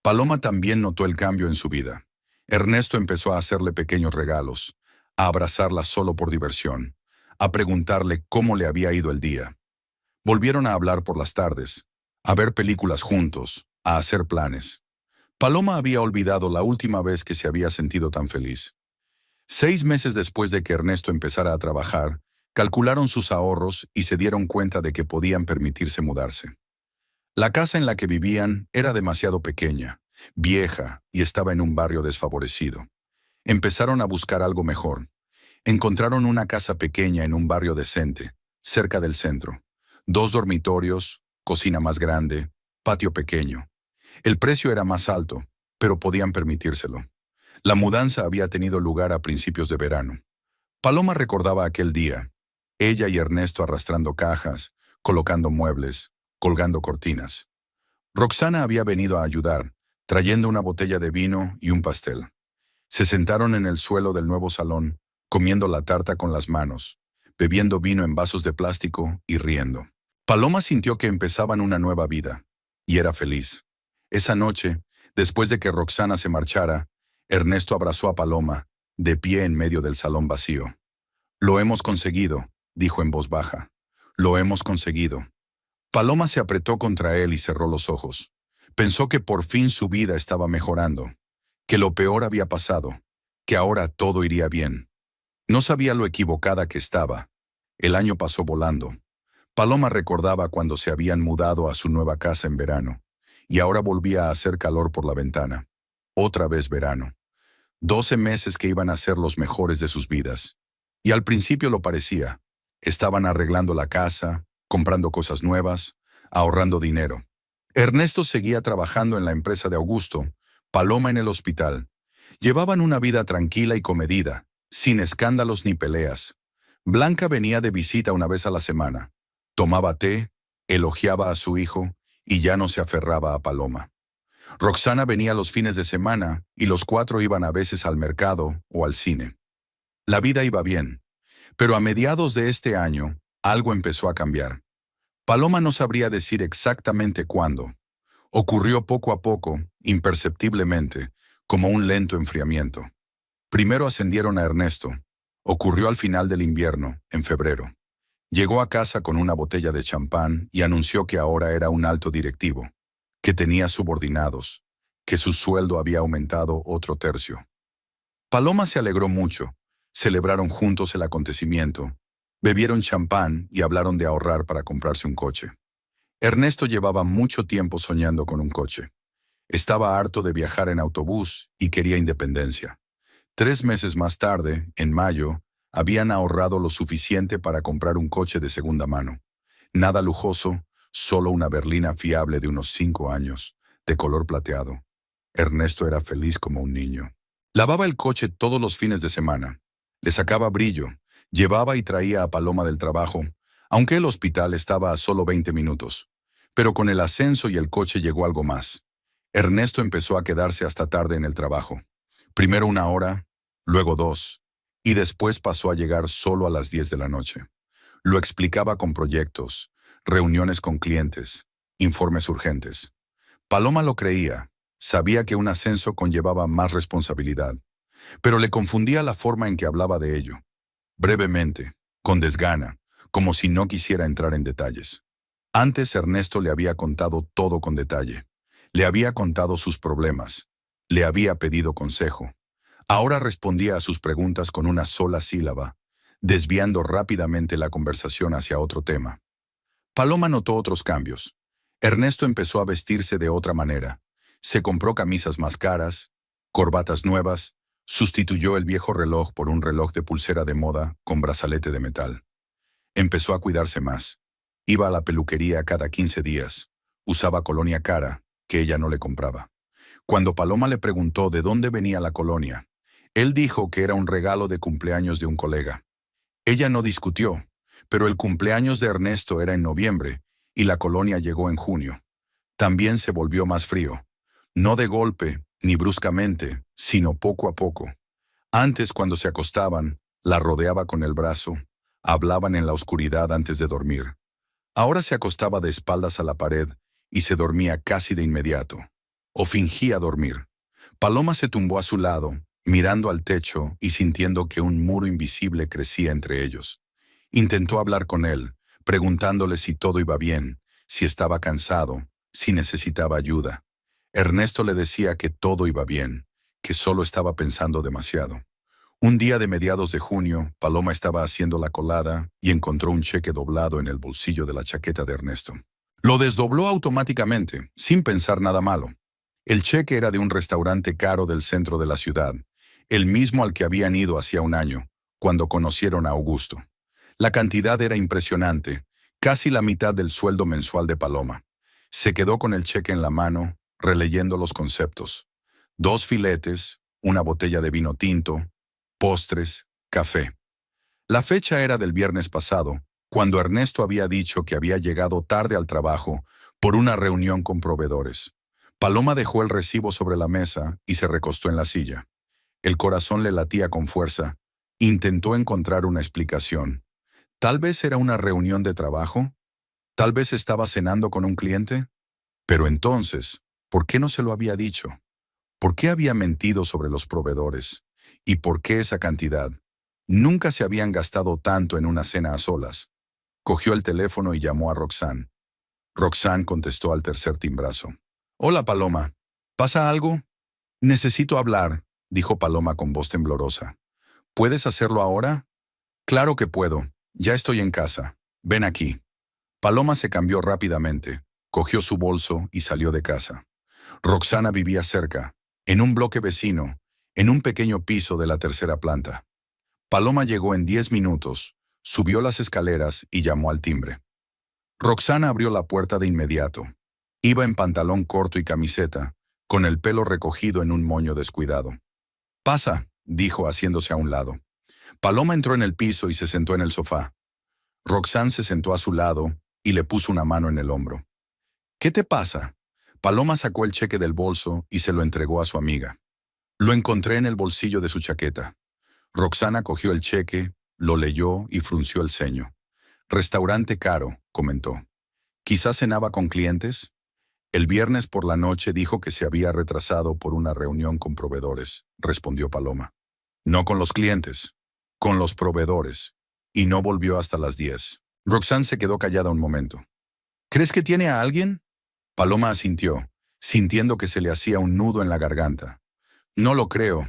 A: Paloma también notó el cambio en su vida. Ernesto empezó a hacerle pequeños regalos, a abrazarla solo por diversión, a preguntarle cómo le había ido el día. Volvieron a hablar por las tardes, a ver películas juntos, a hacer planes. Paloma había olvidado la última vez que se había sentido tan feliz. 6 meses después de que Ernesto empezara a trabajar, calcularon sus ahorros y se dieron cuenta de que podían permitirse mudarse. La casa en la que vivían era demasiado pequeña, vieja y estaba en un barrio desfavorecido. Empezaron a buscar algo mejor. Encontraron una casa pequeña en un barrio decente, cerca del centro. 2 dormitorios, cocina más grande, patio pequeño. El precio era más alto, pero podían permitírselo. La mudanza había tenido lugar a principios de verano. Paloma recordaba aquel día. Ella y Ernesto arrastrando cajas, colocando muebles, colgando cortinas. Roxana había venido a ayudar, trayendo una botella de vino y un pastel. Se sentaron en el suelo del nuevo salón, comiendo la tarta con las manos, bebiendo vino en vasos de plástico y riendo. Paloma sintió que empezaban una nueva vida, y era feliz. Esa noche, después de que Roxana se marchara, Ernesto abrazó a Paloma, de pie en medio del salón vacío. Lo hemos conseguido, dijo en voz baja. Lo hemos conseguido. Paloma se apretó contra él y cerró los ojos. Pensó que por fin su vida estaba mejorando, que lo peor había pasado, que ahora todo iría bien. No sabía lo equivocada que estaba. El año pasó volando. Paloma recordaba cuando se habían mudado a su nueva casa en verano, y ahora volvía a hacer calor por la ventana. Otra vez verano. 12 meses que iban a ser los mejores de sus vidas. Y al principio lo parecía. Estaban arreglando la casa, comprando cosas nuevas, ahorrando dinero. Ernesto seguía trabajando en la empresa de Augusto, Paloma en el hospital. Llevaban una vida tranquila y comedida, sin escándalos ni peleas. Blanca venía de visita una vez a la semana. Tomaba té, elogiaba a su hijo y ya no se aferraba a Paloma. Roxana venía los fines de semana y los 4 iban a veces al mercado o al cine. La vida iba bien, pero a mediados de este año, algo empezó a cambiar. Paloma no sabría decir exactamente cuándo. Ocurrió poco a poco, imperceptiblemente, como un lento enfriamiento. Primero ascendieron a Ernesto. Ocurrió al final del invierno, en febrero. Llegó a casa con una botella de champán y anunció que ahora era un alto directivo, que tenía subordinados, que su sueldo había aumentado otro tercio. Paloma se alegró mucho. Celebraron juntos el acontecimiento, bebieron champán y hablaron de ahorrar para comprarse un coche. Ernesto llevaba mucho tiempo soñando con un coche. Estaba harto de viajar en autobús y quería independencia. 3 meses más tarde, en mayo, habían ahorrado lo suficiente para comprar un coche de segunda mano. Nada lujoso, solo una berlina fiable de unos 5 años, de color plateado. Ernesto era feliz como un niño. Lavaba el coche todos los fines de semana. Le sacaba brillo, llevaba y traía a Paloma del trabajo, aunque el hospital estaba a solo 20 minutos. Pero con el ascenso y el coche llegó algo más. Ernesto empezó a quedarse hasta tarde en el trabajo. Primero 1 hora, luego 2, y después pasó a llegar solo a las 10 de la noche. Lo explicaba con proyectos, reuniones con clientes, informes urgentes. Paloma lo creía, sabía que un ascenso conllevaba más responsabilidad, pero le confundía la forma en que hablaba de ello. Brevemente, con desgana, como si no quisiera entrar en detalles. Antes Ernesto le había contado todo con detalle. Le había contado sus problemas. Le había pedido consejo. Ahora respondía a sus preguntas con una sola sílaba, desviando rápidamente la conversación hacia otro tema. Paloma notó otros cambios. Ernesto empezó a vestirse de otra manera. Se compró camisas más caras, corbatas nuevas, sustituyó el viejo reloj por un reloj de pulsera de moda con brazalete de metal. Empezó a cuidarse más. Iba a la peluquería cada 15 días. Usaba colonia cara, que ella no le compraba. Cuando Paloma le preguntó de dónde venía la colonia, él dijo que era un regalo de cumpleaños de un colega. Ella no discutió, pero el cumpleaños de Ernesto era en noviembre y la colonia llegó en junio. También se volvió más frío. No de golpe, ni bruscamente, sino poco a poco. Antes, cuando se acostaban, la rodeaba con el brazo, hablaban en la oscuridad antes de dormir. Ahora se acostaba de espaldas a la pared y se dormía casi de inmediato. O fingía dormir. Paloma se tumbó a su lado, mirando al techo y sintiendo que un muro invisible crecía entre ellos. Intentó hablar con él, preguntándole si todo iba bien, si estaba cansado, si necesitaba ayuda. Ernesto le decía que todo iba bien, que solo estaba pensando demasiado. Un día de mediados de junio, Paloma estaba haciendo la colada y encontró un cheque doblado en el bolsillo de la chaqueta de Ernesto. Lo desdobló automáticamente, sin pensar nada malo. El cheque era de un restaurante caro del centro de la ciudad, el mismo al que habían ido hacía un año, cuando conocieron a Augusto. La cantidad era impresionante, casi la mitad del sueldo mensual de Paloma. Se quedó con el cheque en la mano, releyendo los conceptos. 2 filetes, una botella de vino tinto, postres, café. La fecha era del viernes pasado, cuando Ernesto había dicho que había llegado tarde al trabajo por una reunión con proveedores. Paloma dejó el recibo sobre la mesa y se recostó en la silla. El corazón le latía con fuerza. Intentó encontrar una explicación. Tal vez era una reunión de trabajo. Tal vez estaba cenando con un cliente. Pero entonces, ¿por qué no se lo había dicho? ¿Por qué había mentido sobre los proveedores? ¿Y por qué esa cantidad? Nunca se habían gastado tanto en una cena a solas. Cogió el teléfono y llamó a Roxanne. Roxanne contestó al tercer timbrazo. «Hola, Paloma. ¿Pasa algo?» «Necesito hablar», dijo Paloma con voz temblorosa. «¿Puedes hacerlo ahora?» «Claro que puedo. Ya estoy en casa. Ven aquí». Paloma se cambió rápidamente, cogió su bolso y salió de casa. Roxana vivía cerca, en un bloque vecino, en un pequeño piso de la tercera planta. Paloma llegó en 10 minutos, subió las escaleras y llamó al timbre. Roxana abrió la puerta de inmediato. Iba en pantalón corto y camiseta, con el pelo recogido en un moño descuidado. «Pasa», dijo haciéndose a un lado. Paloma entró en el piso y se sentó en el sofá. Roxanne se sentó a su lado y le puso una mano en el hombro. «¿Qué te pasa?» Paloma sacó el cheque del bolso y se lo entregó a su amiga. «Lo encontré en el bolsillo de su chaqueta». Roxana cogió el cheque, lo leyó y frunció el ceño. «Restaurante caro», comentó. «¿Quizás cenaba con clientes?» «El viernes por la noche dijo que se había retrasado por una reunión con proveedores», respondió Paloma. «No con los clientes, con los proveedores. Y no volvió hasta las 10». Roxanne se quedó callada un momento. «¿Crees que tiene a alguien?» Paloma asintió, sintiendo que se le hacía un nudo en la garganta. «No lo creo,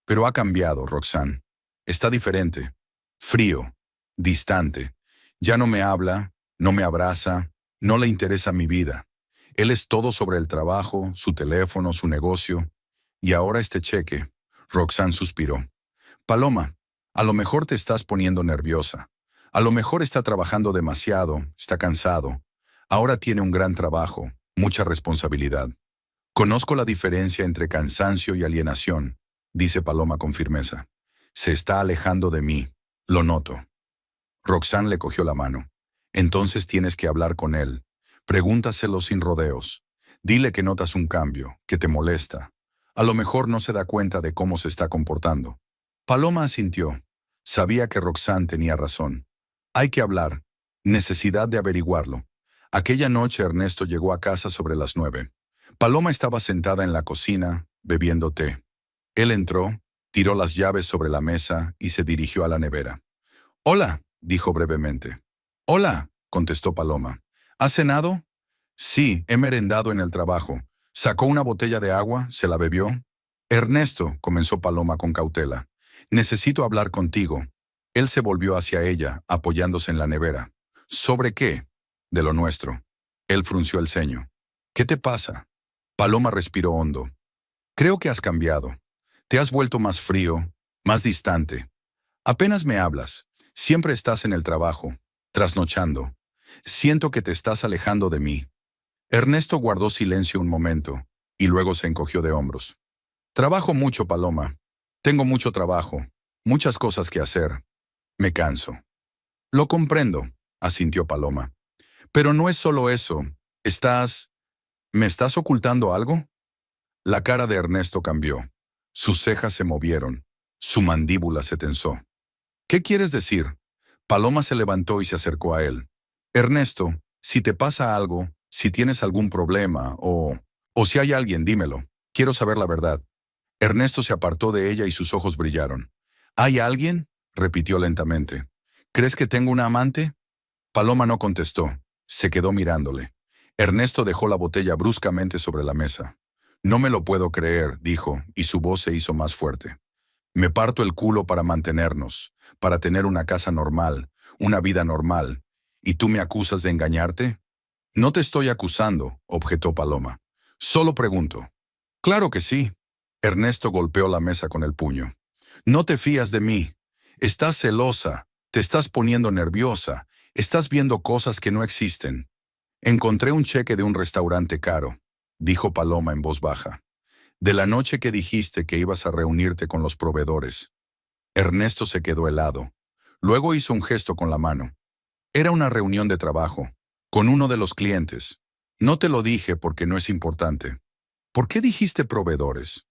A: pero ha cambiado, Roxanne. Está diferente. Frío, distante. Ya no me habla, no me abraza, no le interesa mi vida. Él es todo sobre el trabajo, su teléfono, su negocio. Y ahora este cheque». Roxanne suspiró. «Paloma, a lo mejor te estás poniendo nerviosa. A lo mejor está trabajando demasiado, está cansado. Ahora tiene un gran trabajo, mucha responsabilidad. Conozco la diferencia entre cansancio y alienación», dice Paloma con firmeza. «Se está alejando de mí. Lo noto». Roxanne le cogió la mano. Entonces tienes que hablar con él. Pregúntaselo sin rodeos. Dile que notas un cambio, que te molesta. A lo mejor no se da cuenta de cómo se está comportando. Paloma asintió. Sabía que Roxanne tenía razón. Hay que hablar. Necesidad de averiguarlo. Aquella noche Ernesto llegó a casa sobre las 9. Paloma estaba sentada en la cocina, bebiendo té. Él entró, tiró las llaves sobre la mesa y se dirigió a la nevera. «Hola», dijo brevemente. «Hola», contestó Paloma. «¿Has cenado?» «Sí, he merendado en el trabajo». Sacó una botella de agua, se la bebió. «Ernesto», comenzó Paloma con cautela, «necesito hablar contigo». Él se volvió hacia ella, apoyándose en la nevera. «¿Sobre qué?» «De lo nuestro». Él frunció el ceño. «¿Qué te pasa?» Paloma respiró hondo. «Creo que has cambiado. Te has vuelto más frío, más distante. Apenas me hablas. Siempre estás en el trabajo, trasnochando. Siento que te estás alejando de mí». Ernesto guardó silencio un momento, y luego se encogió de hombros. «Trabajo mucho, Paloma. Tengo mucho trabajo, muchas cosas que hacer. Me canso». «Lo comprendo», asintió Paloma. «Pero no es solo eso. ¿Me estás ocultando algo?» La cara de Ernesto cambió. Sus cejas se movieron. Su mandíbula se tensó. «¿Qué quieres decir?» Paloma se levantó y se acercó a él. «Ernesto, si te pasa algo, si tienes algún problema o si hay alguien, dímelo. Quiero saber la verdad». Ernesto se apartó de ella y sus ojos brillaron. «¿Hay alguien?», repitió lentamente. «¿Crees que tengo una amante?» Paloma no contestó. Se quedó mirándole. Ernesto dejó la botella bruscamente sobre la mesa. «No me lo puedo creer», dijo, y su voz se hizo más fuerte. «Me parto el culo para mantenernos, para tener una casa normal, una vida normal. ¿Y tú me acusas de engañarte?» «No te estoy acusando», objetó Paloma. «Solo pregunto». «Claro que sí». Ernesto golpeó la mesa con el puño. «No te fías de mí. Estás celosa, te estás poniendo nerviosa, estás viendo cosas que no existen». «Encontré un cheque de un restaurante caro», dijo Paloma en voz baja. «De la noche que dijiste que ibas a reunirte con los proveedores». Ernesto se quedó helado. Luego hizo un gesto con la mano. «Era una reunión de trabajo, con uno de los clientes. No te lo dije porque no es importante». «¿Por qué dijiste proveedores?»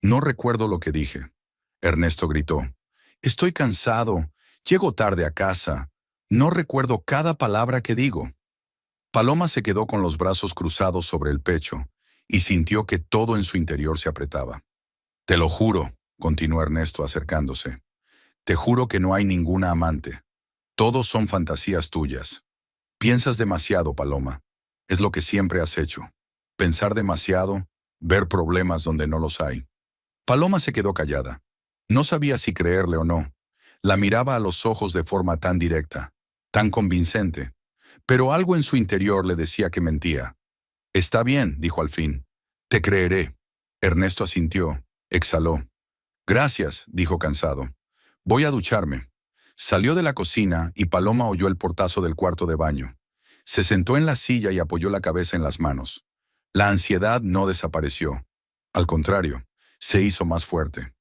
A: «No recuerdo lo que dije». Ernesto gritó. «Estoy cansado. Llego tarde a casa. No recuerdo cada palabra que digo». Paloma se quedó con los brazos cruzados sobre el pecho y sintió que todo en su interior se apretaba. «Te lo juro», continuó Ernesto acercándose. «Te juro que no hay ninguna amante. Todos son fantasías tuyas. Piensas demasiado, Paloma. Es lo que siempre has hecho. Pensar demasiado, ver problemas donde no los hay». Paloma se quedó callada. No sabía si creerle o no. La miraba a los ojos de forma tan directa, tan convincente, pero algo en su interior le decía que mentía. «Está bien», dijo al fin. «Te creeré». Ernesto asintió, exhaló. «Gracias», dijo cansado. «Voy a ducharme». Salió de la cocina y Paloma oyó el portazo del cuarto de baño. Se sentó en la silla y apoyó la cabeza en las manos. La ansiedad no desapareció. Al contrario, se hizo más fuerte.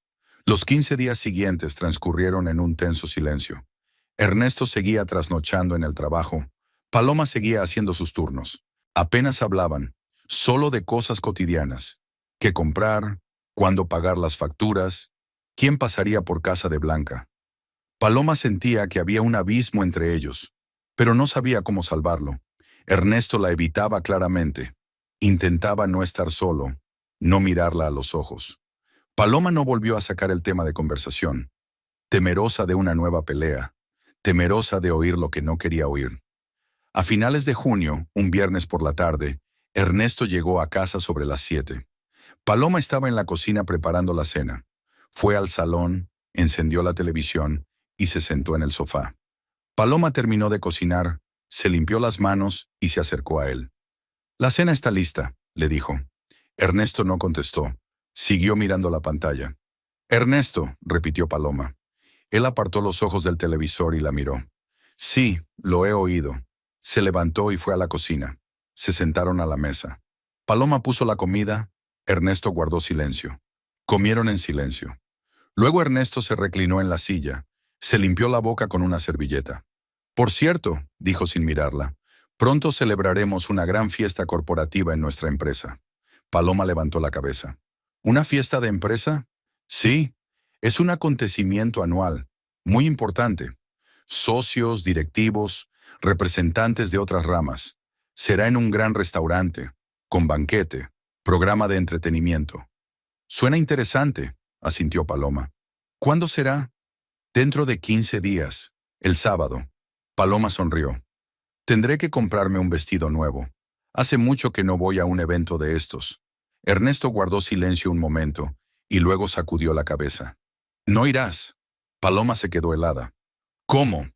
A: Los 15 días siguientes transcurrieron en un tenso silencio. Ernesto seguía trasnochando en el trabajo. Paloma seguía haciendo sus turnos. Apenas hablaban, solo de cosas cotidianas. ¿Qué comprar? ¿Cuándo pagar las facturas? ¿Quién pasaría por casa de Blanca? Paloma sentía que había un abismo entre ellos, pero no sabía cómo salvarlo. Ernesto la evitaba claramente. Intentaba no estar solo, no mirarla a los ojos. Paloma no volvió a sacar el tema de conversación, temerosa de una nueva pelea, temerosa de oír lo que no quería oír. A finales de junio, un viernes por la tarde, Ernesto llegó a casa sobre las 7. Paloma estaba en la cocina preparando la cena. Fue al salón, encendió la televisión y se sentó en el sofá. Paloma terminó de cocinar, se limpió las manos y se acercó a él. «La cena está lista», le dijo. Ernesto no contestó. Siguió mirando la pantalla. «Ernesto», repitió Paloma. Él apartó los ojos del televisor y la miró. «Sí, lo he oído». Se levantó y fue a la cocina. Se sentaron a la mesa. Paloma puso la comida. Ernesto guardó silencio. Comieron en silencio. Luego Ernesto se reclinó en la silla. Se limpió la boca con una servilleta. Por cierto, dijo sin mirarla, pronto celebraremos una gran fiesta corporativa en nuestra empresa. Paloma levantó la cabeza. ¿Una fiesta de empresa? Sí, es un acontecimiento anual, muy importante. Socios, directivos, representantes de otras ramas. Será en un gran restaurante, con banquete, programa de entretenimiento. Suena interesante, asintió Paloma. ¿Cuándo será? Dentro de 15 días, el sábado. Paloma sonrió. Tendré que comprarme un vestido nuevo. Hace mucho que no voy a un evento de estos. Ernesto guardó silencio un momento y luego sacudió la cabeza. No irás. Paloma se quedó helada. ¿Cómo?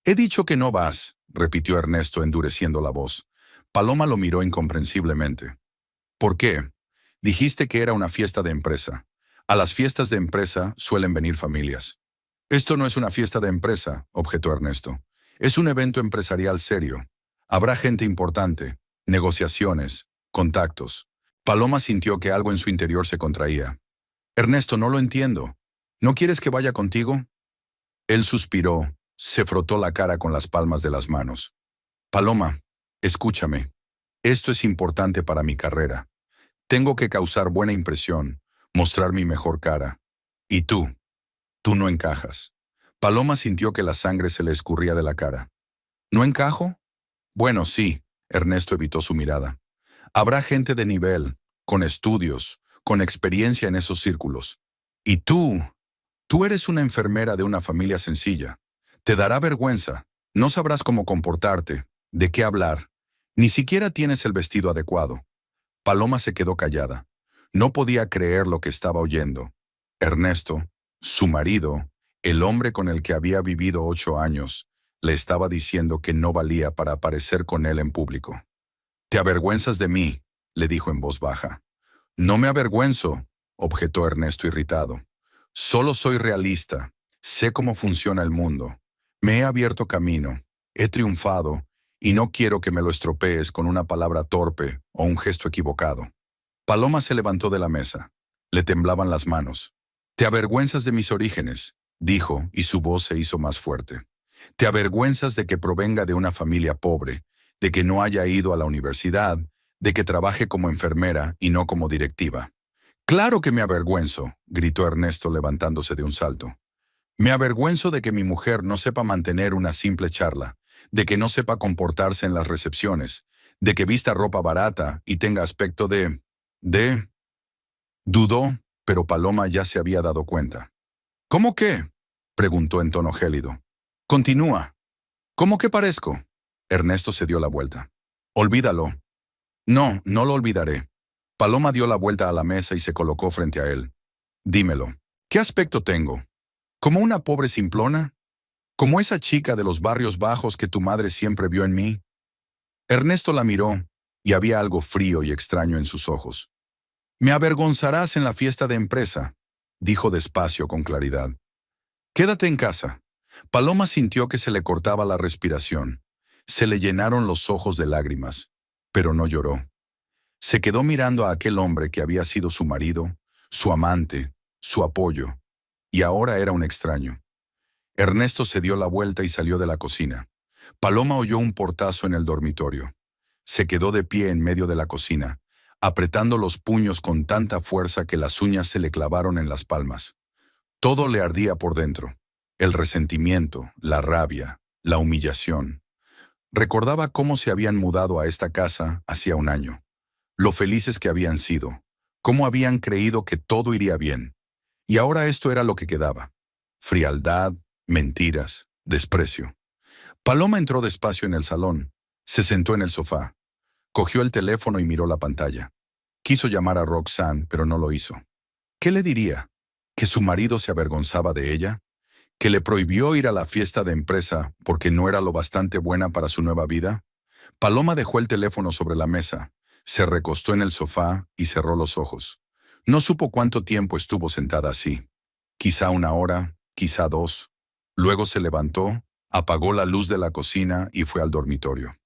A: He dicho que no vas, repitió Ernesto endureciendo la voz. Paloma lo miró incomprensiblemente. ¿Por qué? Dijiste que era una fiesta de empresa. A las fiestas de empresa suelen venir familias. Esto no es una fiesta de empresa, objetó Ernesto. Es un evento empresarial serio. Habrá gente importante, negociaciones, contactos. Paloma sintió que algo en su interior se contraía. Ernesto, no lo entiendo. ¿No quieres que vaya contigo? Él suspiró, se frotó la cara con las palmas de las manos. Paloma, escúchame. Esto es importante para mi carrera. Tengo que causar buena impresión, mostrar mi mejor cara. Y tú no encajas. Paloma sintió que la sangre se le escurría de la cara. ¿No encajo? Bueno, sí, Ernesto evitó su mirada. Habrá gente de nivel, con estudios, con experiencia en esos círculos. Y tú eres una enfermera de una familia sencilla. Te dará vergüenza, no sabrás cómo comportarte, de qué hablar. Ni siquiera tienes el vestido adecuado. Paloma se quedó callada. No podía creer lo que estaba oyendo. Ernesto, su marido, el hombre con el que había vivido 8 años, le estaba diciendo que no valía para aparecer con él en público. «Te avergüenzas de mí», le dijo en voz baja. «No me avergüenzo», objetó Ernesto irritado. «Solo soy realista. Sé cómo funciona el mundo. Me he abierto camino. He triunfado. Y no quiero que me lo estropees con una palabra torpe o un gesto equivocado». Paloma se levantó de la mesa. Le temblaban las manos. «Te avergüenzas de mis orígenes», dijo, y su voz se hizo más fuerte. «Te avergüenzas de que provenga de una familia pobre, de que no haya ido a la universidad, de que trabaje como enfermera y no como directiva». «Claro que me avergüenzo», gritó Ernesto levantándose de un salto. «Me avergüenzo de que mi mujer no sepa mantener una simple charla, de que no sepa comportarse en las recepciones, de que vista ropa barata y tenga aspecto de... Dudó, pero Paloma ya se había dado cuenta. «¿Cómo qué?», preguntó en tono gélido. «Continúa». «¿Cómo que parezco?». Ernesto se dio la vuelta. «Olvídalo». «No, no lo olvidaré». Paloma dio la vuelta a la mesa y se colocó frente a él. «Dímelo, ¿qué aspecto tengo? ¿Como una pobre simplona? ¿Como esa chica de los barrios bajos que tu madre siempre vio en mí?». Ernesto la miró, y había algo frío y extraño en sus ojos. «Me avergonzarás en la fiesta de empresa», dijo despacio con claridad. «Quédate en casa». Paloma sintió que se le cortaba la respiración. Se le llenaron los ojos de lágrimas, pero no lloró. Se quedó mirando a aquel hombre que había sido su marido, su amante, su apoyo, y ahora era un extraño. Ernesto se dio la vuelta y salió de la cocina. Paloma oyó un portazo en el dormitorio. Se quedó de pie en medio de la cocina, apretando los puños con tanta fuerza que las uñas se le clavaron en las palmas. Todo le ardía por dentro. El resentimiento, la rabia, la humillación. Recordaba cómo se habían mudado a esta casa hacía un año. Lo felices que habían sido. Cómo habían creído que todo iría bien. Y ahora esto era lo que quedaba. Frialdad, mentiras, desprecio. Paloma entró despacio en el salón. Se sentó en el sofá. Cogió el teléfono y miró la pantalla. Quiso llamar a Roxanne, pero no lo hizo. ¿Qué le diría? ¿Que su marido se avergonzaba de ella? ¿Que le prohibió ir a la fiesta de empresa porque no era lo bastante buena para su nueva vida? Paloma dejó el teléfono sobre la mesa, se recostó en el sofá y cerró los ojos. No supo cuánto tiempo estuvo sentada así. Quizá 1 hora, quizá 2. Luego se levantó, apagó la luz de la cocina y fue al dormitorio.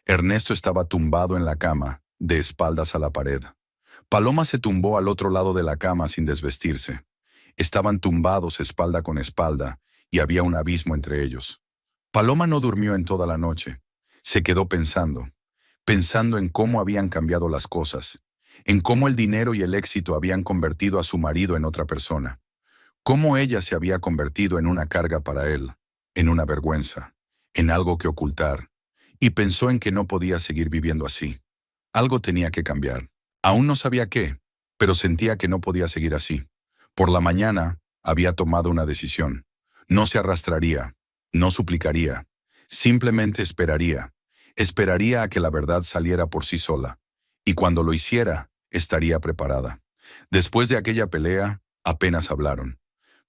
A: Ernesto estaba tumbado en la cama, de espaldas a la pared. Paloma se tumbó al otro lado de la cama sin desvestirse. Estaban tumbados espalda con espalda y había un abismo entre ellos. Paloma no durmió en toda la noche. Se quedó pensando en cómo habían cambiado las cosas, en cómo el dinero y el éxito habían convertido a su marido en otra persona, cómo ella se había convertido en una carga para él, en una vergüenza, en algo que ocultar, y pensó en que no podía seguir viviendo así. Algo tenía que cambiar. Aún no sabía qué, pero sentía que no podía seguir así. Por la mañana, había tomado una decisión. No se arrastraría, no suplicaría, simplemente esperaría. Esperaría a que la verdad saliera por sí sola, y cuando lo hiciera, estaría preparada. Después de aquella pelea, apenas hablaron.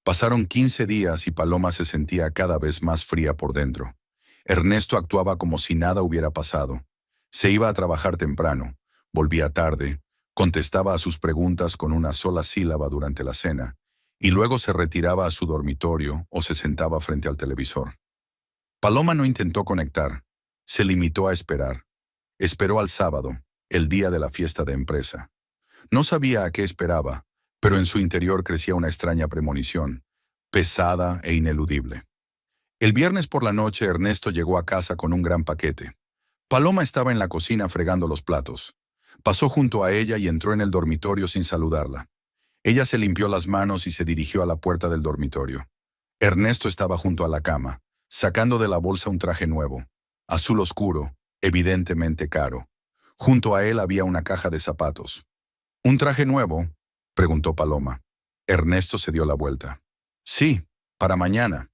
A: Pasaron 15 días y Paloma se sentía cada vez más fría por dentro. Ernesto actuaba como si nada hubiera pasado. Se iba a trabajar temprano, volvía tarde, contestaba a sus preguntas con una sola sílaba durante la cena, y luego se retiraba a su dormitorio o se sentaba frente al televisor. Paloma no intentó conectar, se limitó a esperar. Esperó al sábado, el día de la fiesta de empresa. No sabía a qué esperaba, pero en su interior crecía una extraña premonición, pesada e ineludible. El viernes por la noche Ernesto llegó a casa con un gran paquete. Paloma estaba en la cocina fregando los platos. Pasó junto a ella y entró en el dormitorio sin saludarla. Ella se limpió las manos y se dirigió a la puerta del dormitorio. Ernesto estaba junto a la cama, sacando de la bolsa un traje nuevo, azul oscuro, evidentemente caro. Junto a él había una caja de zapatos. ¿Un traje nuevo?, preguntó Paloma. Ernesto se dio la vuelta. Sí, para mañana.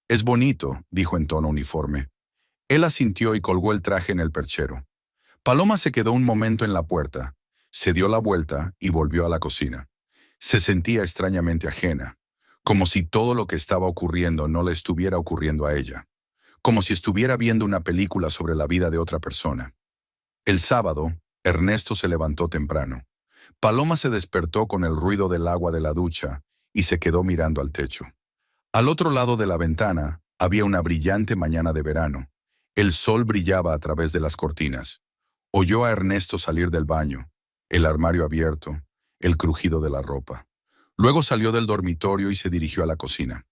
A: Es bonito, dijo en tono uniforme. Él asintió y colgó el traje en el perchero. Paloma se quedó un momento en la puerta, se dio la vuelta y volvió a la cocina. Se sentía extrañamente ajena, como si todo lo que estaba ocurriendo no le estuviera ocurriendo a ella, como si estuviera viendo una película sobre la vida de otra persona. El sábado, Ernesto se levantó temprano. Paloma se despertó con el ruido del agua de la ducha y se quedó mirando al techo. Al otro lado de la ventana había una brillante mañana de verano. El sol brillaba a través de las cortinas. Oyó a Ernesto salir del baño, el armario abierto, el crujido de la ropa. Luego salió del dormitorio y se dirigió a la cocina.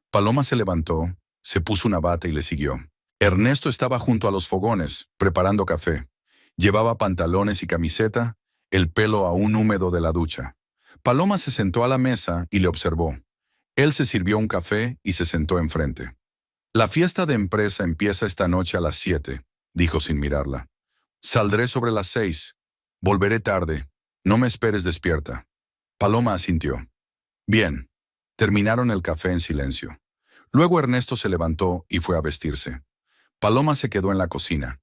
A: Paloma se levantó, se puso una bata y le siguió. Ernesto estaba junto a los fogones, preparando café. Llevaba pantalones y camiseta, el pelo aún húmedo de la ducha. Paloma se sentó a la mesa y le observó. Él se sirvió un café y se sentó enfrente. La fiesta de empresa empieza esta noche a las 7, dijo sin mirarla. Saldré sobre las 6. Volveré tarde. No me esperes despierta. Paloma asintió. Bien. Terminaron el café en silencio. Luego Ernesto se levantó y fue a vestirse. Paloma se quedó en la cocina.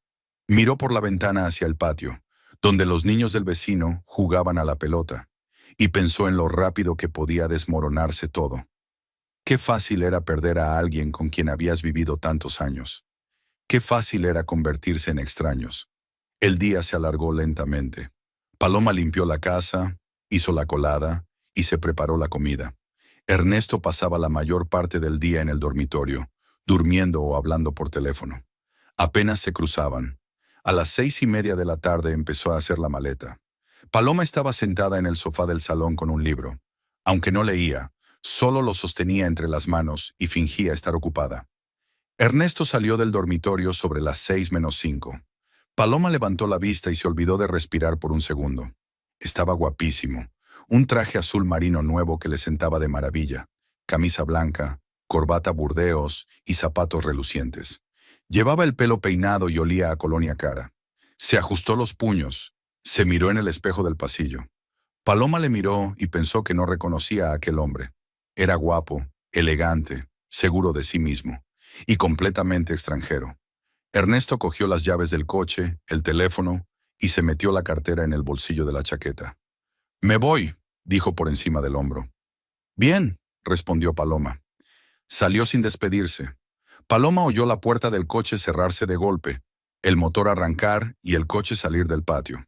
A: Miró por la ventana hacia el patio, donde los niños del vecino jugaban a la pelota, y pensó en lo rápido que podía desmoronarse todo. Qué fácil era perder a alguien con quien habías vivido tantos años. Qué fácil era convertirse en extraños. El día se alargó lentamente. Paloma limpió la casa, hizo la colada y se preparó la comida. Ernesto pasaba la mayor parte del día en el dormitorio, durmiendo o hablando por teléfono. Apenas se cruzaban. A las 6:30 de la tarde empezó a hacer la maleta. Paloma estaba sentada en el sofá del salón con un libro. Aunque no leía, solo lo sostenía entre las manos y fingía estar ocupada. Ernesto salió del dormitorio sobre las 6:05. Paloma levantó la vista y se olvidó de respirar por un segundo. Estaba guapísimo. Un traje azul marino nuevo que le sentaba de maravilla, camisa blanca, corbata burdeos y zapatos relucientes. Llevaba el pelo peinado y olía a colonia cara. Se ajustó los puños, se miró en el espejo del pasillo. Paloma le miró y pensó que no reconocía a aquel hombre. Era guapo, elegante, seguro de sí mismo, y completamente extranjero. Ernesto cogió las llaves del coche, el teléfono, y se metió la cartera en el bolsillo de la chaqueta. «Me voy», dijo por encima del hombro. «Bien», respondió Paloma. Salió sin despedirse. Paloma oyó la puerta del coche cerrarse de golpe, el motor arrancar y el coche salir del patio.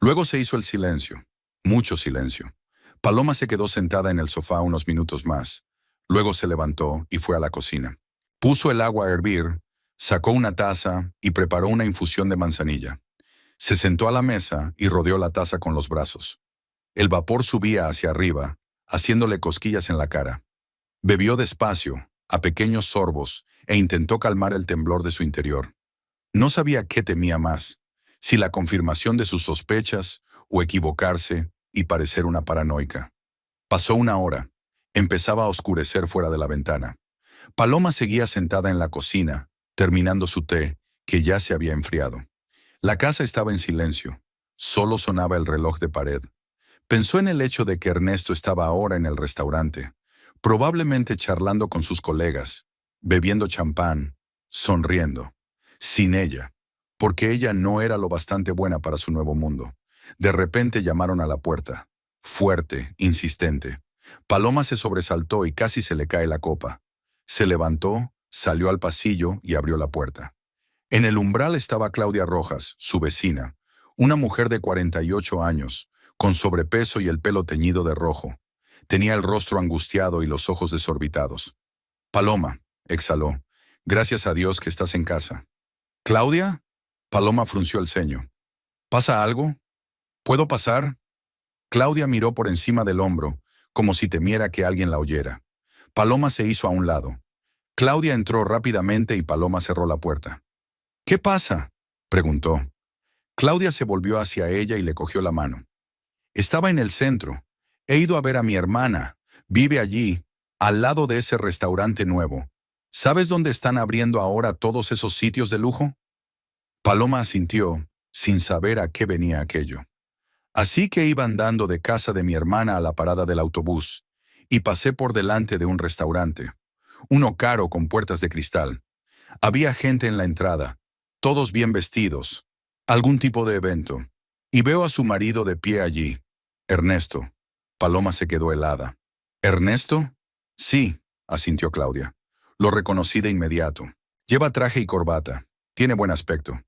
A: Luego se hizo el silencio, mucho silencio. Paloma se quedó sentada en el sofá unos minutos más. Luego se levantó y fue a la cocina. Puso el agua a hervir, sacó una taza y preparó una infusión de manzanilla. Se sentó a la mesa y rodeó la taza con los brazos. El vapor subía hacia arriba, haciéndole cosquillas en la cara. Bebió despacio, a pequeños sorbos, e intentó calmar el temblor de su interior. No sabía qué temía más, si la confirmación de sus sospechas o equivocarse y parecer una paranoica. Pasó una hora. Empezaba a oscurecer fuera de la ventana. Paloma seguía sentada en la cocina, terminando su té, que ya se había enfriado. La casa estaba en silencio. Solo sonaba el reloj de pared. Pensó en el hecho de que Ernesto estaba ahora en el restaurante, probablemente charlando con sus colegas, bebiendo champán, sonriendo, sin ella, porque ella no era lo bastante buena para su nuevo mundo. De repente llamaron a la puerta, fuerte, insistente. Paloma se sobresaltó y casi se le cae la copa. Se levantó, salió al pasillo y abrió la puerta. En el umbral estaba Claudia Rojas, su vecina, una mujer de 48 años, con sobrepeso y el pelo teñido de rojo. Tenía el rostro angustiado y los ojos desorbitados. Paloma, exhaló. Gracias a Dios que estás en casa. ¿Claudia? Paloma frunció el ceño. ¿Pasa algo? ¿Puedo pasar? Claudia miró por encima del hombro, como si temiera que alguien la oyera. Paloma se hizo a un lado. Claudia entró rápidamente y Paloma cerró la puerta. ¿Qué pasa?, preguntó. Claudia se volvió hacia ella y le cogió la mano. Estaba en el centro. He ido a ver a mi hermana. Vive allí, al lado de ese restaurante nuevo. ¿Sabes dónde están abriendo ahora todos esos sitios de lujo? Paloma asintió, sin saber a qué venía aquello. Así que iba andando de casa de mi hermana a la parada del autobús, y pasé por delante de un restaurante, uno caro con puertas de cristal. Había gente en la entrada, todos bien vestidos, algún tipo de evento, y veo a su marido de pie allí, Ernesto. Paloma se quedó helada. ¿Ernesto? Sí, asintió Claudia. Lo reconocí de inmediato. Lleva traje y corbata, tiene buen aspecto.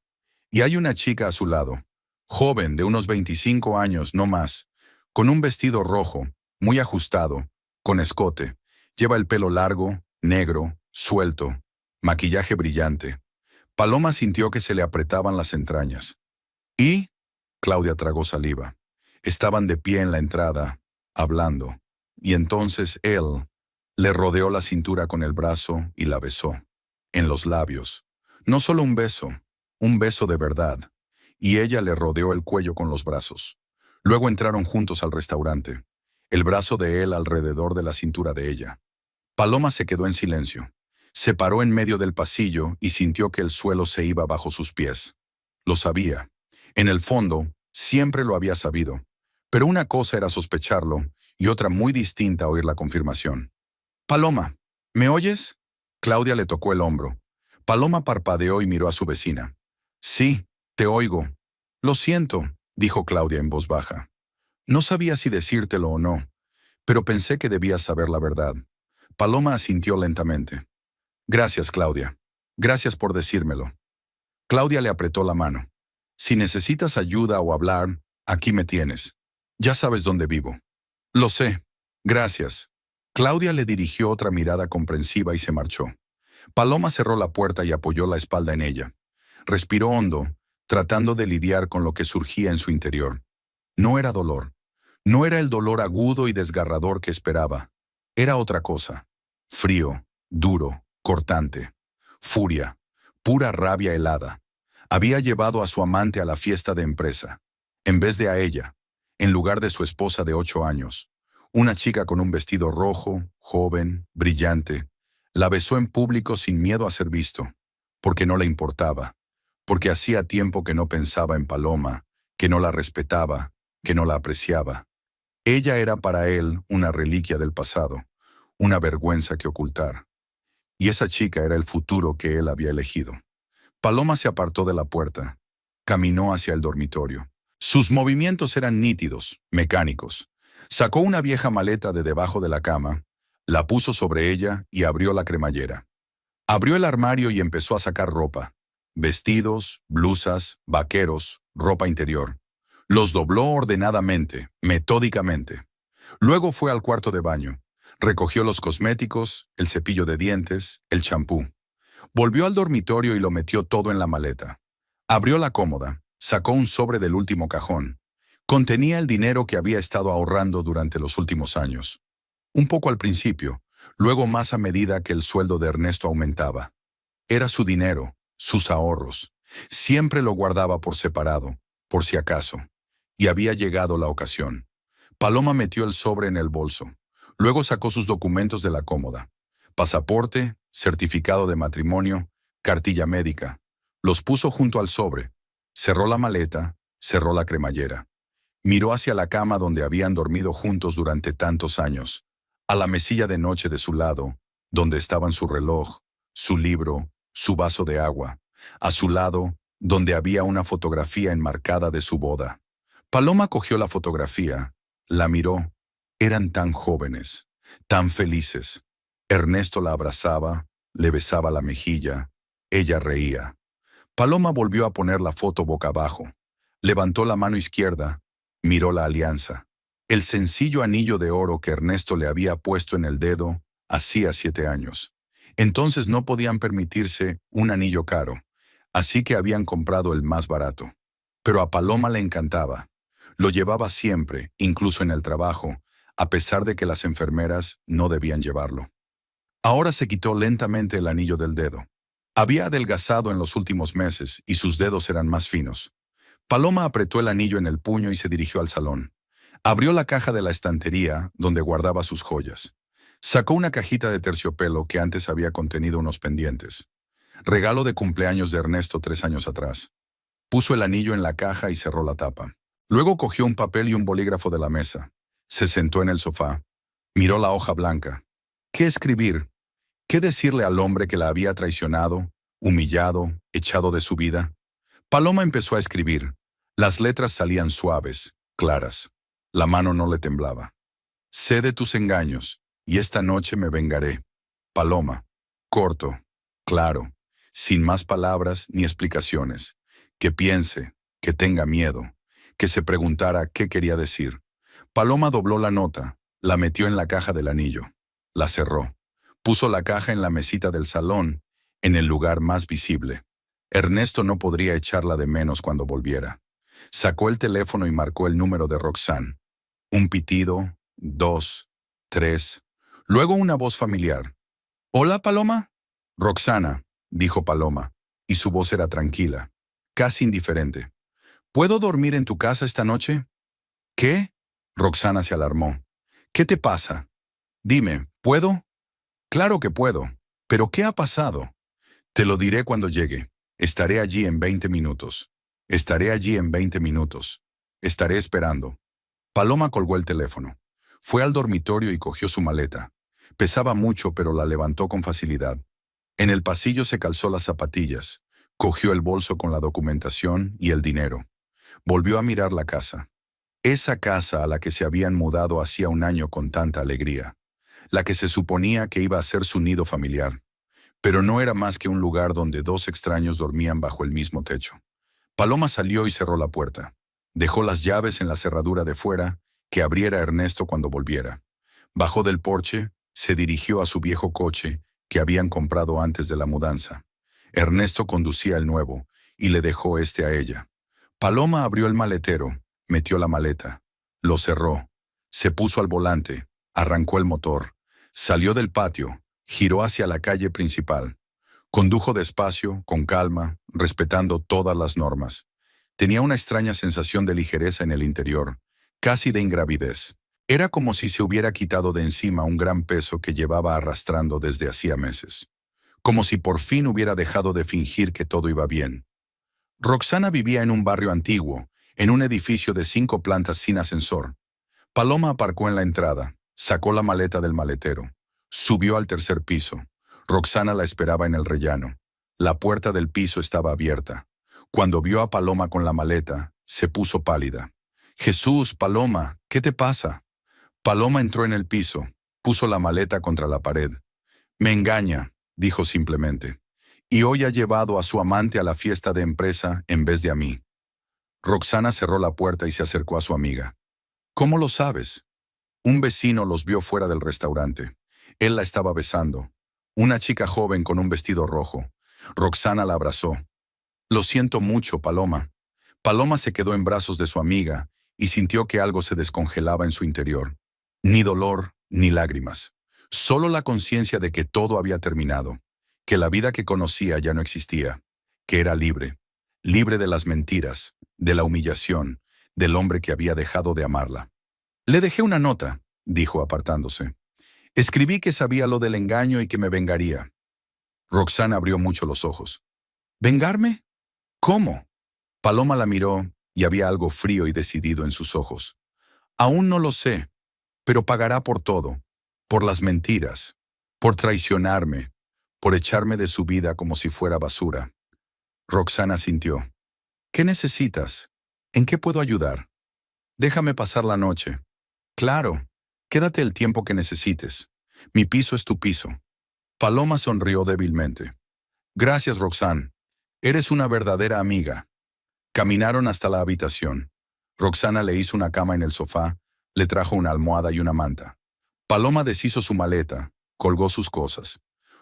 A: Y hay una chica a su lado, joven de unos 25 años, no más, con un vestido rojo, muy ajustado, con escote. Lleva el pelo largo, negro, suelto, maquillaje brillante. Paloma sintió que se le apretaban las entrañas. ¿Y? Claudia tragó saliva. Estaban de pie en la entrada, hablando, y entonces él le rodeó la cintura con el brazo y la besó, en los labios. No solo un beso de verdad, y ella le rodeó el cuello con los brazos. Luego entraron juntos al restaurante, el brazo de él alrededor de la cintura de ella. Paloma se quedó en silencio. Se paró en medio del pasillo y sintió que el suelo se iba bajo sus pies. Lo sabía. En el fondo, siempre lo había sabido. Pero una cosa era sospecharlo y otra muy distinta oír la confirmación. Paloma, ¿me oyes? Claudia le tocó el hombro. Paloma parpadeó y miró a su vecina. Sí, te oigo. Lo siento, dijo Claudia en voz baja. No sabía si decírtelo o no, pero pensé que debías saber la verdad. Paloma asintió lentamente. Gracias, Claudia. Gracias por decírmelo. Claudia le apretó la mano. Si necesitas ayuda o hablar, aquí me tienes. Ya sabes dónde vivo. Lo sé. Gracias. Claudia le dirigió otra mirada comprensiva y se marchó. Paloma cerró la puerta y apoyó la espalda en ella. Respiró hondo, tratando de lidiar con lo que surgía en su interior. No era dolor. No era el dolor agudo y desgarrador que esperaba. Era otra cosa. Frío, duro, cortante. Furia, pura rabia helada. Había llevado a su amante a la fiesta de empresa, en vez de a ella, en lugar de su esposa de 8 años. Una chica con un vestido rojo, joven, brillante. La besó en público sin miedo a ser visto, porque no le importaba, porque hacía tiempo que no pensaba en Paloma, que no la respetaba, que no la apreciaba. Ella era para él una reliquia del pasado, una vergüenza que ocultar. Y esa chica era el futuro que él había elegido. Paloma se apartó de la puerta. Caminó hacia el dormitorio. Sus movimientos eran nítidos, mecánicos. Sacó una vieja maleta de debajo de la cama, la puso sobre ella y abrió la cremallera. Abrió el armario y empezó a sacar ropa. Vestidos, blusas, vaqueros, ropa interior. Los dobló ordenadamente, metódicamente. Luego fue al cuarto de baño. Recogió los cosméticos, el cepillo de dientes, el champú. Volvió al dormitorio y lo metió todo en la maleta. Abrió la cómoda, sacó un sobre del último cajón. Contenía el dinero que había estado ahorrando durante los últimos años. Un poco al principio, luego más a medida que el sueldo de Ernesto aumentaba. Era su dinero, sus ahorros. Siempre lo guardaba por separado, por si acaso. Y había llegado la ocasión. Paloma metió el sobre en el bolso. Luego sacó sus documentos de la cómoda. Pasaporte, certificado de matrimonio, cartilla médica. Los puso junto al sobre. Cerró la maleta, cerró la cremallera. Miró hacia la cama donde habían dormido juntos durante tantos años, a la mesilla de noche de su lado, donde estaban su reloj, su libro, su vaso de agua. A su lado, donde había una fotografía enmarcada de su boda. Paloma cogió la fotografía, la miró. Eran tan jóvenes, tan felices. Ernesto la abrazaba, le besaba la mejilla. Ella reía. Paloma volvió a poner la foto boca abajo. Levantó la mano izquierda, miró la alianza. El sencillo anillo de oro que Ernesto le había puesto en el dedo hacía 7 años. Entonces no podían permitirse un anillo caro, así que habían comprado el más barato. Pero a Paloma le encantaba. Lo llevaba siempre, incluso en el trabajo, a pesar de que las enfermeras no debían llevarlo. Ahora se quitó lentamente el anillo del dedo. Había adelgazado en los últimos meses y sus dedos eran más finos. Paloma apretó el anillo en el puño y se dirigió al salón. Abrió la caja de la estantería donde guardaba sus joyas. Sacó una cajita de terciopelo que antes había contenido unos pendientes. Regalo de cumpleaños de Ernesto 3 años atrás. Puso el anillo en la caja y cerró la tapa. Luego cogió un papel y un bolígrafo de la mesa. Se sentó en el sofá. Miró la hoja blanca. ¿Qué escribir? ¿Qué decirle al hombre que la había traicionado, humillado, echado de su vida? Paloma empezó a escribir. Las letras salían suaves, claras. La mano no le temblaba. Sé de tus engaños, y esta noche me vengaré. Paloma. Corto, claro, sin más palabras ni explicaciones. Que piense, que tenga miedo, que se preguntara qué quería decir. Paloma dobló la nota, la metió en la caja del anillo. La cerró. Puso la caja en la mesita del salón, en el lugar más visible. Ernesto no podría echarla de menos cuando volviera. Sacó el teléfono y marcó el número de Roxanne. Un pitido, 2, 3. Luego una voz familiar. «¿Hola, Paloma?» «Roxana», dijo Paloma, y su voz era tranquila, casi indiferente. «¿Puedo dormir en tu casa esta noche?» «¿Qué?» Roxana se alarmó. «¿Qué te pasa?» «Dime, ¿puedo?» «Claro que puedo. ¿Pero qué ha pasado?» «Te lo diré cuando llegue. Estaré allí en 20 minutos. Estaré allí en 20 minutos. Estaré esperando». Paloma colgó el teléfono. Fue al dormitorio y cogió su maleta. Pesaba mucho, pero la levantó con facilidad. En el pasillo se calzó las zapatillas, cogió el bolso con la documentación y el dinero. Volvió a mirar la casa. Esa casa a la que se habían mudado hacía un año con tanta alegría. La que se suponía que iba a ser su nido familiar. Pero no era más que un lugar donde 2 extraños dormían bajo el mismo techo. Paloma salió y cerró la puerta. Dejó las llaves en la cerradura de fuera, que abriera Ernesto cuando volviera. Bajó del porche, se dirigió a su viejo coche, que habían comprado antes de la mudanza. Ernesto conducía el nuevo, y le dejó este a ella. Paloma abrió el maletero, metió la maleta, lo cerró, se puso al volante, arrancó el motor, salió del patio, giró hacia la calle principal. Condujo despacio, con calma, respetando todas las normas. Tenía una extraña sensación de ligereza en el interior, casi de ingravidez. Era como si se hubiera quitado de encima un gran peso que llevaba arrastrando desde hacía meses. Como si por fin hubiera dejado de fingir que todo iba bien. Roxana vivía en un barrio antiguo, en un edificio de 5 plantas sin ascensor. Paloma aparcó en la entrada, sacó la maleta del maletero, subió al 3er piso. Roxana la esperaba en el rellano. La puerta del piso estaba abierta. Cuando vio a Paloma con la maleta, se puso pálida. «Jesús, Paloma, ¿qué te pasa?» Paloma entró en el piso, puso la maleta contra la pared. «Me engaña», dijo simplemente. «Y hoy ha llevado a su amante a la fiesta de empresa en vez de a mí». Roxana cerró la puerta y se acercó a su amiga. «¿Cómo lo sabes?» Un vecino los vio fuera del restaurante. Él la estaba besando. Una chica joven con un vestido rojo. Roxana la abrazó. «Lo siento mucho, Paloma». Paloma se quedó en brazos de su amiga y sintió que algo se descongelaba en su interior. Ni dolor, ni lágrimas. Solo la conciencia de que todo había terminado, que la vida que conocía ya no existía, que era libre, libre de las mentiras, de la humillación, del hombre que había dejado de amarla. Le dejé una nota, dijo apartándose. Escribí que sabía lo del engaño y que me vengaría. Roxana abrió mucho los ojos. ¿Vengarme? ¿Cómo? Paloma la miró y había algo frío y decidido en sus ojos. Aún no lo sé, pero pagará por todo, por las mentiras, por traicionarme, por echarme de su vida como si fuera basura. Roxana sintió. ¿Qué necesitas? ¿En qué puedo ayudar? Déjame pasar la noche. Claro, quédate el tiempo que necesites. Mi piso es tu piso. Paloma sonrió débilmente. Gracias, Roxanne. Eres una verdadera amiga. Caminaron hasta la habitación. Roxana le hizo una cama en el sofá, le trajo una almohada y una manta. Paloma deshizo su maleta, colgó sus cosas.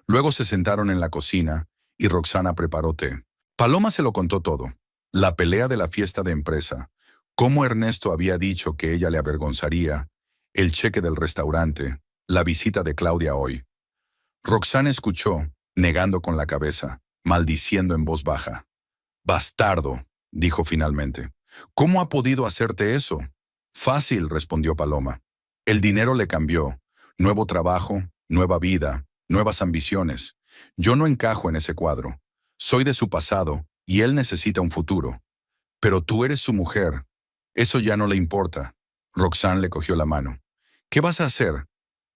A: Luego se sentaron en la cocina y Roxana preparó té. Paloma se lo contó todo. La pelea de la fiesta de empresa, cómo Ernesto había dicho que ella le avergonzaría, el cheque del restaurante, la visita de Claudia hoy. Roxana escuchó, negando con la cabeza, maldiciendo en voz baja. «Bastardo», dijo finalmente. «¿Cómo ha podido hacerte eso?» «Fácil», respondió Paloma. «El dinero le cambió. Nuevo trabajo, nueva vida, nuevas ambiciones. Yo no encajo en ese cuadro. Soy de su pasado y él necesita un futuro. Pero tú eres su mujer. Eso ya no le importa». Roxanne le cogió la mano. «¿Qué vas a hacer?»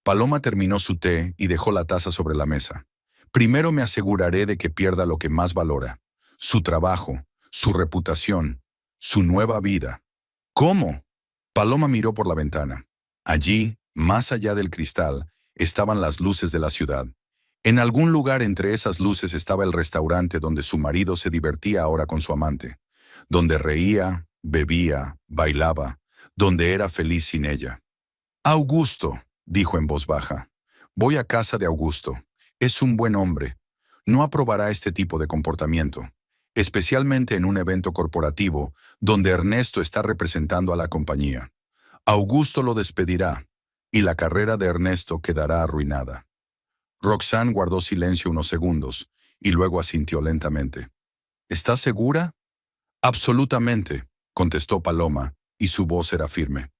A: Paloma terminó su té y dejó la taza sobre la mesa. «Primero me aseguraré de que pierda lo que más valora. Su trabajo, su reputación, su nueva vida». «¿Cómo?» Paloma miró por la ventana. Allí, más allá del cristal, estaban las luces de la ciudad. En algún lugar entre esas luces estaba el restaurante donde su marido se divertía ahora con su amante, donde reía, bebía, bailaba, donde era feliz sin ella. «Augusto», dijo en voz baja. «Voy a casa de Augusto. Es un buen hombre. No aprobará este tipo de comportamiento, especialmente en un evento corporativo donde Ernesto está representando a la compañía. Augusto lo despedirá y la carrera de Ernesto quedará arruinada». Roxanne guardó silencio unos segundos y luego asintió lentamente. «¿Estás segura?» «Absolutamente», contestó Paloma, y su voz era firme.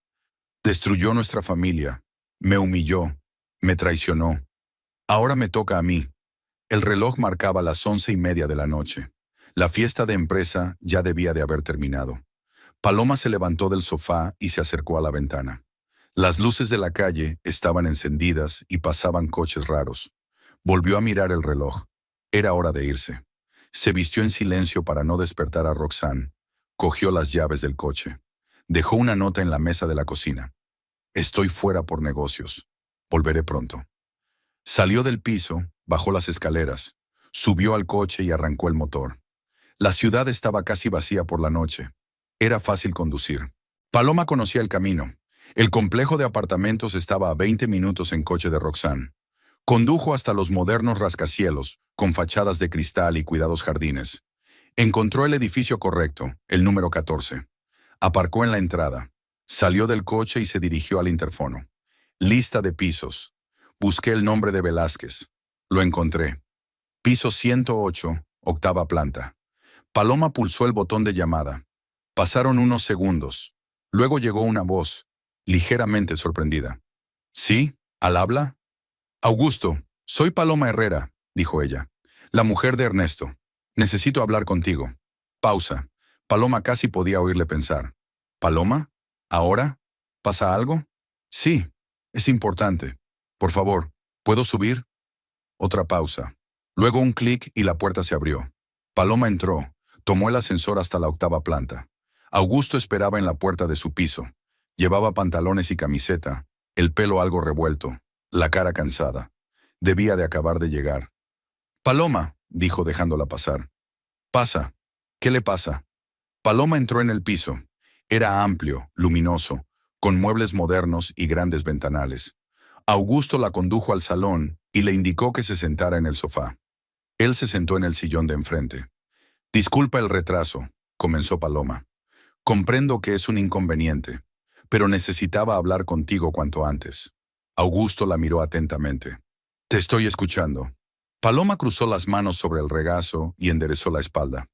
A: «Destruyó nuestra familia, me humilló, me traicionó. Ahora me toca a mí». El reloj marcaba las 11:30 de la noche. La fiesta de empresa ya debía de haber terminado. Paloma se levantó del sofá y se acercó a la ventana. Las luces de la calle estaban encendidas y pasaban coches raros. Volvió a mirar el reloj. Era hora de irse. Se vistió en silencio para no despertar a Roxanne. Cogió las llaves del coche. Dejó una nota en la mesa de la cocina. «Estoy fuera por negocios. Volveré pronto». Salió del piso, bajó las escaleras, subió al coche y arrancó el motor. La ciudad estaba casi vacía por la noche. Era fácil conducir. Paloma conocía el camino. El complejo de apartamentos estaba a 20 minutos en coche de Roxanne. Condujo hasta los modernos rascacielos, con fachadas de cristal y cuidados jardines. Encontró el edificio correcto, el número 14. Aparcó en la entrada. Salió del coche y se dirigió al interfono. «Lista de pisos». Busqué el nombre de Velázquez. Lo encontré. «Piso 108, octava planta». Paloma pulsó el botón de llamada. Pasaron unos segundos. Luego llegó una voz, ligeramente sorprendida. «¿Sí? ¿Al habla?» «Augusto, soy Paloma Herrera», dijo ella. «La mujer de Ernesto. Necesito hablar contigo». Pausa. Paloma casi podía oírle pensar. «¿Paloma? ¿Ahora? ¿Pasa algo?» «Sí, es importante. Por favor, ¿puedo subir?» Otra pausa. Luego un clic y la puerta se abrió. Paloma entró, tomó el ascensor hasta la octava planta. Augusto esperaba en la puerta de su piso. Llevaba pantalones y camiseta, el pelo algo revuelto, la cara cansada. Debía de acabar de llegar. «Paloma», dijo dejándola pasar. «Pasa. ¿Qué le pasa?» Paloma entró en el piso. Era amplio, luminoso, con muebles modernos y grandes ventanales. Augusto la condujo al salón y le indicó que se sentara en el sofá. Él se sentó en el sillón de enfrente. «Disculpa el retraso», comenzó Paloma. «Comprendo que es un inconveniente, pero necesitaba hablar contigo cuanto antes». Augusto la miró atentamente. Te estoy escuchando. Paloma cruzó las manos sobre el regazo y enderezó la espalda.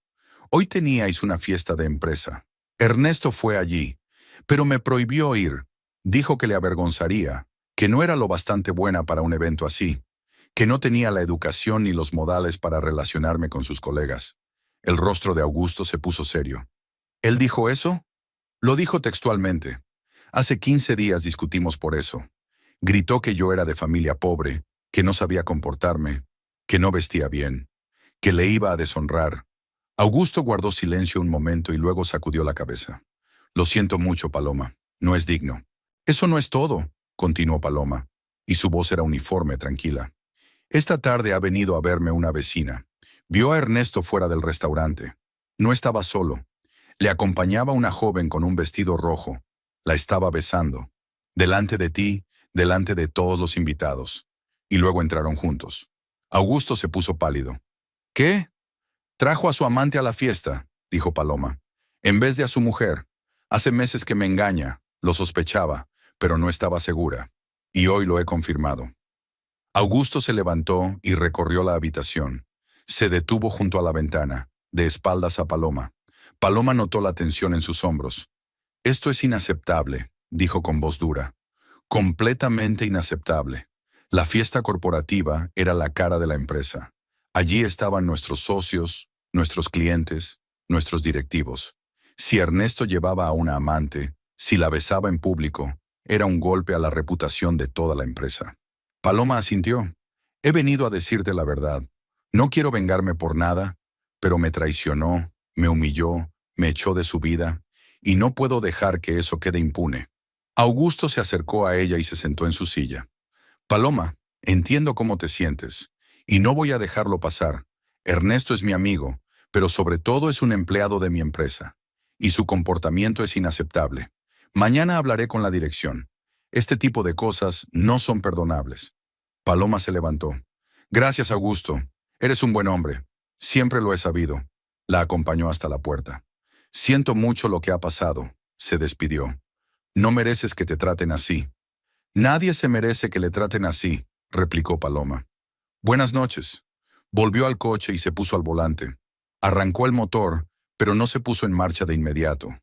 A: Hoy teníais una fiesta de empresa. Ernesto fue allí, pero me prohibió ir. Dijo que le avergonzaría, que no era lo bastante buena para un evento así, que no tenía la educación ni los modales para relacionarme con sus colegas. El rostro de Augusto se puso serio. ¿Él dijo eso? Lo dijo textualmente. Hace 15 días discutimos por eso. Gritó que yo era de familia pobre, que no sabía comportarme, que no vestía bien, que le iba a deshonrar. Augusto guardó silencio un momento y luego sacudió la cabeza. Lo siento mucho, Paloma. No es digno. Eso no es todo, continuó Paloma, y su voz era uniforme, tranquila. Esta tarde ha venido a verme una vecina. Vio a Ernesto fuera del restaurante. No estaba solo. Le acompañaba una joven con un vestido rojo. La estaba besando. Delante de ti, delante de todos los invitados. Y luego entraron juntos. Augusto se puso pálido. ¿Qué? Trajo a su amante a la fiesta, dijo Paloma, en vez de a su mujer. Hace meses que me engaña, lo sospechaba, pero no estaba segura. Y hoy lo he confirmado. Augusto se levantó y recorrió la habitación. Se detuvo junto a la ventana, de espaldas a Paloma. Paloma notó la tensión en sus hombros. Esto es inaceptable, dijo con voz dura. Completamente inaceptable. La fiesta corporativa era la cara de la empresa. Allí estaban nuestros socios, nuestros clientes, nuestros directivos. Si Ernesto llevaba a una amante, si la besaba en público, era un golpe a la reputación de toda la empresa. Paloma asintió. He venido a decirte la verdad. No quiero vengarme por nada, pero me traicionó, me humilló, me echó de su vida, y no puedo dejar que eso quede impune. Augusto se acercó a ella y se sentó en su silla. Paloma, entiendo cómo te sientes, y no voy a dejarlo pasar. Ernesto es mi amigo, pero sobre todo es un empleado de mi empresa, y su comportamiento es inaceptable. Mañana hablaré con la dirección. Este tipo de cosas no son perdonables. Paloma se levantó. Gracias, Augusto. Eres un buen hombre. Siempre lo he sabido. La acompañó hasta la puerta. Siento mucho lo que ha pasado. Se despidió. No mereces que te traten así. Nadie se merece que le traten así, replicó Paloma. Buenas noches. Volvió al coche y se puso al volante. Arrancó el motor, pero no se puso en marcha de inmediato.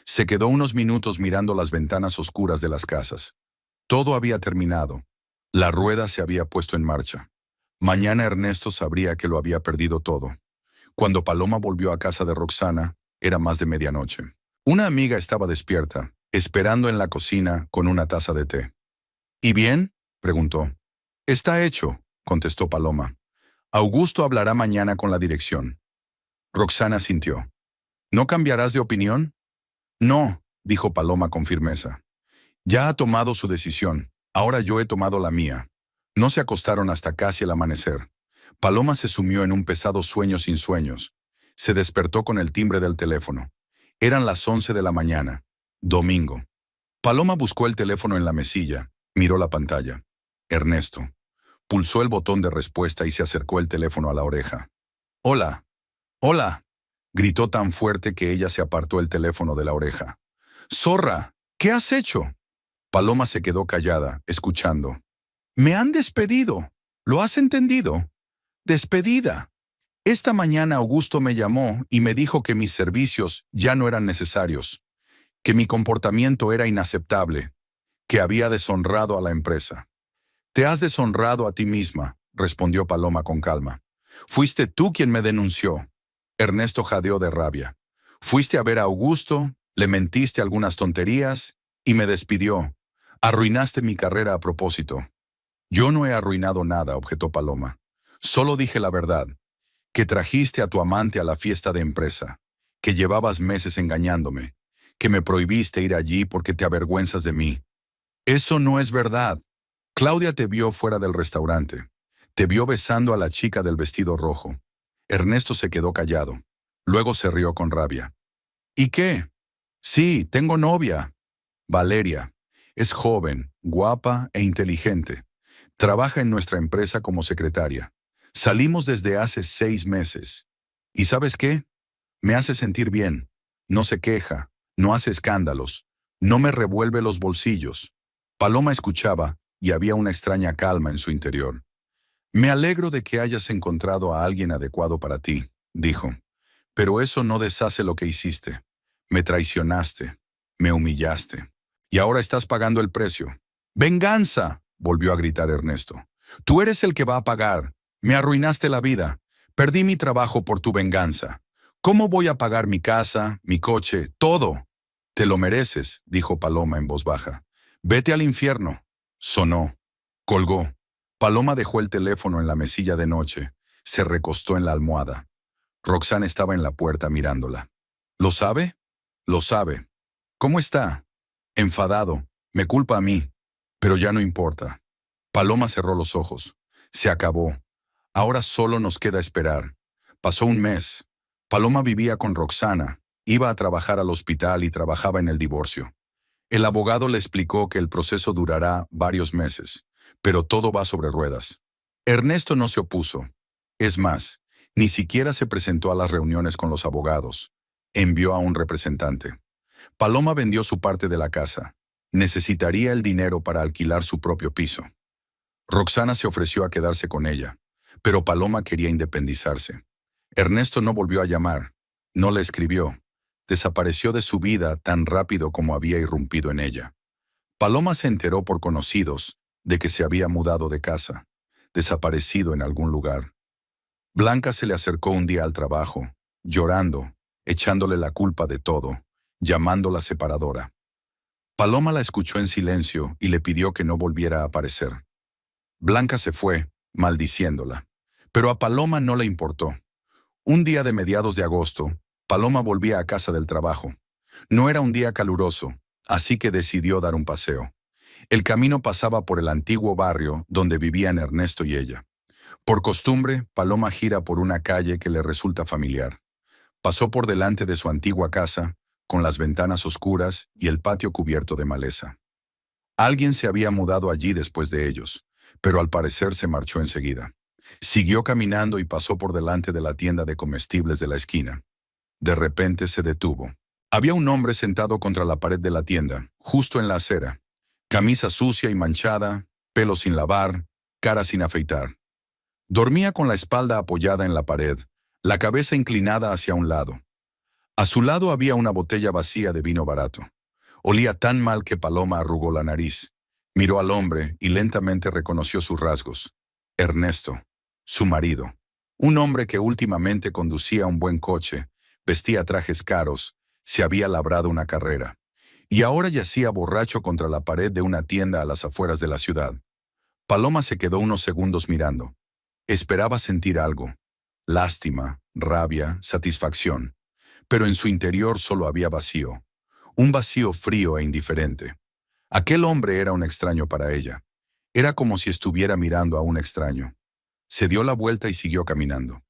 A: Se quedó unos minutos mirando las ventanas oscuras de las casas. Todo había terminado. La rueda se había puesto en marcha. Mañana Ernesto sabría que lo había perdido todo. Cuando Paloma volvió a casa de Roxana, era más de medianoche. Una amiga estaba despierta, esperando en la cocina con una taza de té. ¿Y bien?, preguntó. Está hecho, contestó Paloma. Augusto hablará mañana con la dirección. Roxana sintió. ¿No cambiarás de opinión? No, dijo Paloma con firmeza. Ya ha tomado su decisión, ahora yo he tomado la mía. No se acostaron hasta casi el amanecer. Paloma se sumió en un pesado sueño sin sueños. Se despertó con el timbre del teléfono. Eran las 11 de la mañana. Domingo. Paloma buscó el teléfono en la mesilla, miró la pantalla. Ernesto. Pulsó el botón de respuesta y se acercó el teléfono a la oreja. «Hola. Hola», gritó tan fuerte que ella se apartó el teléfono de la oreja. «Zorra, ¿qué has hecho?» Paloma se quedó callada, escuchando. «Me han despedido. ¿Lo has entendido? Despedida. Esta mañana Augusto me llamó y me dijo que mis servicios ya no eran necesarios, que mi comportamiento era inaceptable, que había deshonrado a la empresa». «Te has deshonrado a ti misma», respondió Paloma con calma. «Fuiste tú quien me denunció». Ernesto jadeó de rabia. «Fuiste a ver a Augusto, le mentiste algunas tonterías y me despidió. Arruinaste mi carrera a propósito». «Yo no he arruinado nada», objetó Paloma. «Solo dije la verdad, que trajiste a tu amante a la fiesta de empresa, que llevabas meses engañándome, que me prohibiste ir allí porque te avergüenzas de mí». «Eso no es verdad. Claudia te vio fuera del restaurante. Te vio besando a la chica del vestido rojo». Ernesto se quedó callado. Luego se rió con rabia. «¿Y qué? Sí, tengo novia. Valeria. Es joven, guapa e inteligente. Trabaja en nuestra empresa como secretaria. Salimos desde hace 6 meses. ¿Y sabes qué? Me hace sentir bien. No se queja, no hace escándalos, no me revuelve los bolsillos». Paloma escuchaba, y había una extraña calma en su interior. Me alegro de que hayas encontrado a alguien adecuado para ti, dijo. Pero eso no deshace lo que hiciste. Me traicionaste, me humillaste. Y ahora estás pagando el precio. ¡Venganza!, volvió a gritar Ernesto. Tú eres el que va a pagar. Me arruinaste la vida. Perdí mi trabajo por tu venganza. ¿Cómo voy a pagar mi casa, mi coche, todo? Te lo mereces, dijo Paloma en voz baja. Vete al infierno. Sonó. Colgó. Paloma dejó el teléfono en la mesilla de noche. Se recostó en la almohada. Roxana estaba en la puerta mirándola. ¿Lo sabe? Lo sabe. ¿Cómo está? Enfadado. Me culpa a mí. Pero ya no importa. Paloma cerró los ojos. Se acabó. Ahora solo nos queda esperar. Pasó un mes. Paloma vivía con Roxana. Iba a trabajar al hospital y trabajaba en el divorcio. El abogado le explicó que el proceso durará varios meses, pero todo va sobre ruedas. Ernesto no se opuso. Es más, ni siquiera se presentó a las reuniones con los abogados. Envió a un representante. Paloma vendió su parte de la casa. Necesitaría el dinero para alquilar su propio piso. Roxana se ofreció a quedarse con ella, pero Paloma quería independizarse. Ernesto no volvió a llamar, no le escribió. Desapareció de su vida tan rápido como había irrumpido en ella. Paloma se enteró por conocidos de que se había mudado de casa, desaparecido en algún lugar. Blanca se le acercó un día al trabajo, llorando, echándole la culpa de todo, llamándola separadora. Paloma la escuchó en silencio y le pidió que no volviera a aparecer. Blanca se fue, maldiciéndola. Pero a Paloma no le importó. Un día de mediados de agosto, Paloma volvía a casa del trabajo. No era un día caluroso, así que decidió dar un paseo. El camino pasaba por el antiguo barrio donde vivían Ernesto y ella. Por costumbre, Paloma gira por una calle que le resulta familiar. Pasó por delante de su antigua casa, con las ventanas oscuras y el patio cubierto de maleza. Alguien se había mudado allí después de ellos, pero al parecer se marchó enseguida. Siguió caminando y pasó por delante de la tienda de comestibles de la esquina. De repente se detuvo. Había un hombre sentado contra la pared de la tienda, justo en la acera. Camisa sucia y manchada, pelo sin lavar, cara sin afeitar. Dormía con la espalda apoyada en la pared, la cabeza inclinada hacia un lado. A su lado había una botella vacía de vino barato. Olía tan mal que Paloma arrugó la nariz. Miró al hombre y lentamente reconoció sus rasgos. Ernesto, su marido. Un hombre que últimamente conducía un buen coche, vestía trajes caros, se había labrado una carrera. Y ahora yacía borracho contra la pared de una tienda a las afueras de la ciudad. Paloma se quedó unos segundos mirando. Esperaba sentir algo. Lástima, rabia, satisfacción. Pero en su interior solo había vacío. Un vacío frío e indiferente. Aquel hombre era un extraño para ella. Era como si estuviera mirando a un extraño. Se dio la vuelta y siguió caminando.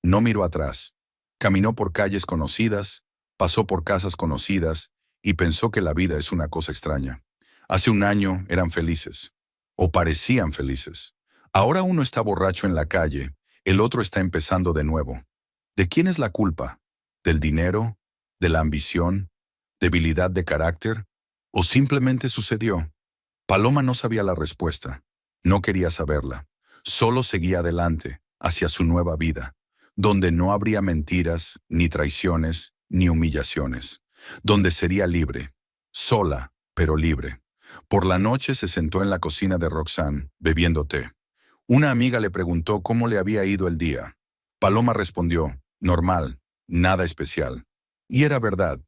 A: No miró atrás. Caminó por calles conocidas, pasó por casas conocidas y pensó que la vida es una cosa extraña. Hace un año eran felices. O parecían felices. Ahora uno está borracho en la calle, el otro está empezando de nuevo. ¿De quién es la culpa? ¿Del dinero? ¿De la ambición? ¿Debilidad de carácter? ¿O simplemente sucedió? Paloma no sabía la respuesta. No quería saberla. Solo seguía adelante, hacia su nueva vida, donde no habría mentiras, ni traiciones, ni humillaciones. Donde sería libre. Sola, pero libre. Por la noche se sentó en la cocina de Roxane, bebiendo té. Una amiga le preguntó cómo le había ido el día. Paloma respondió, normal, nada especial. Y era verdad.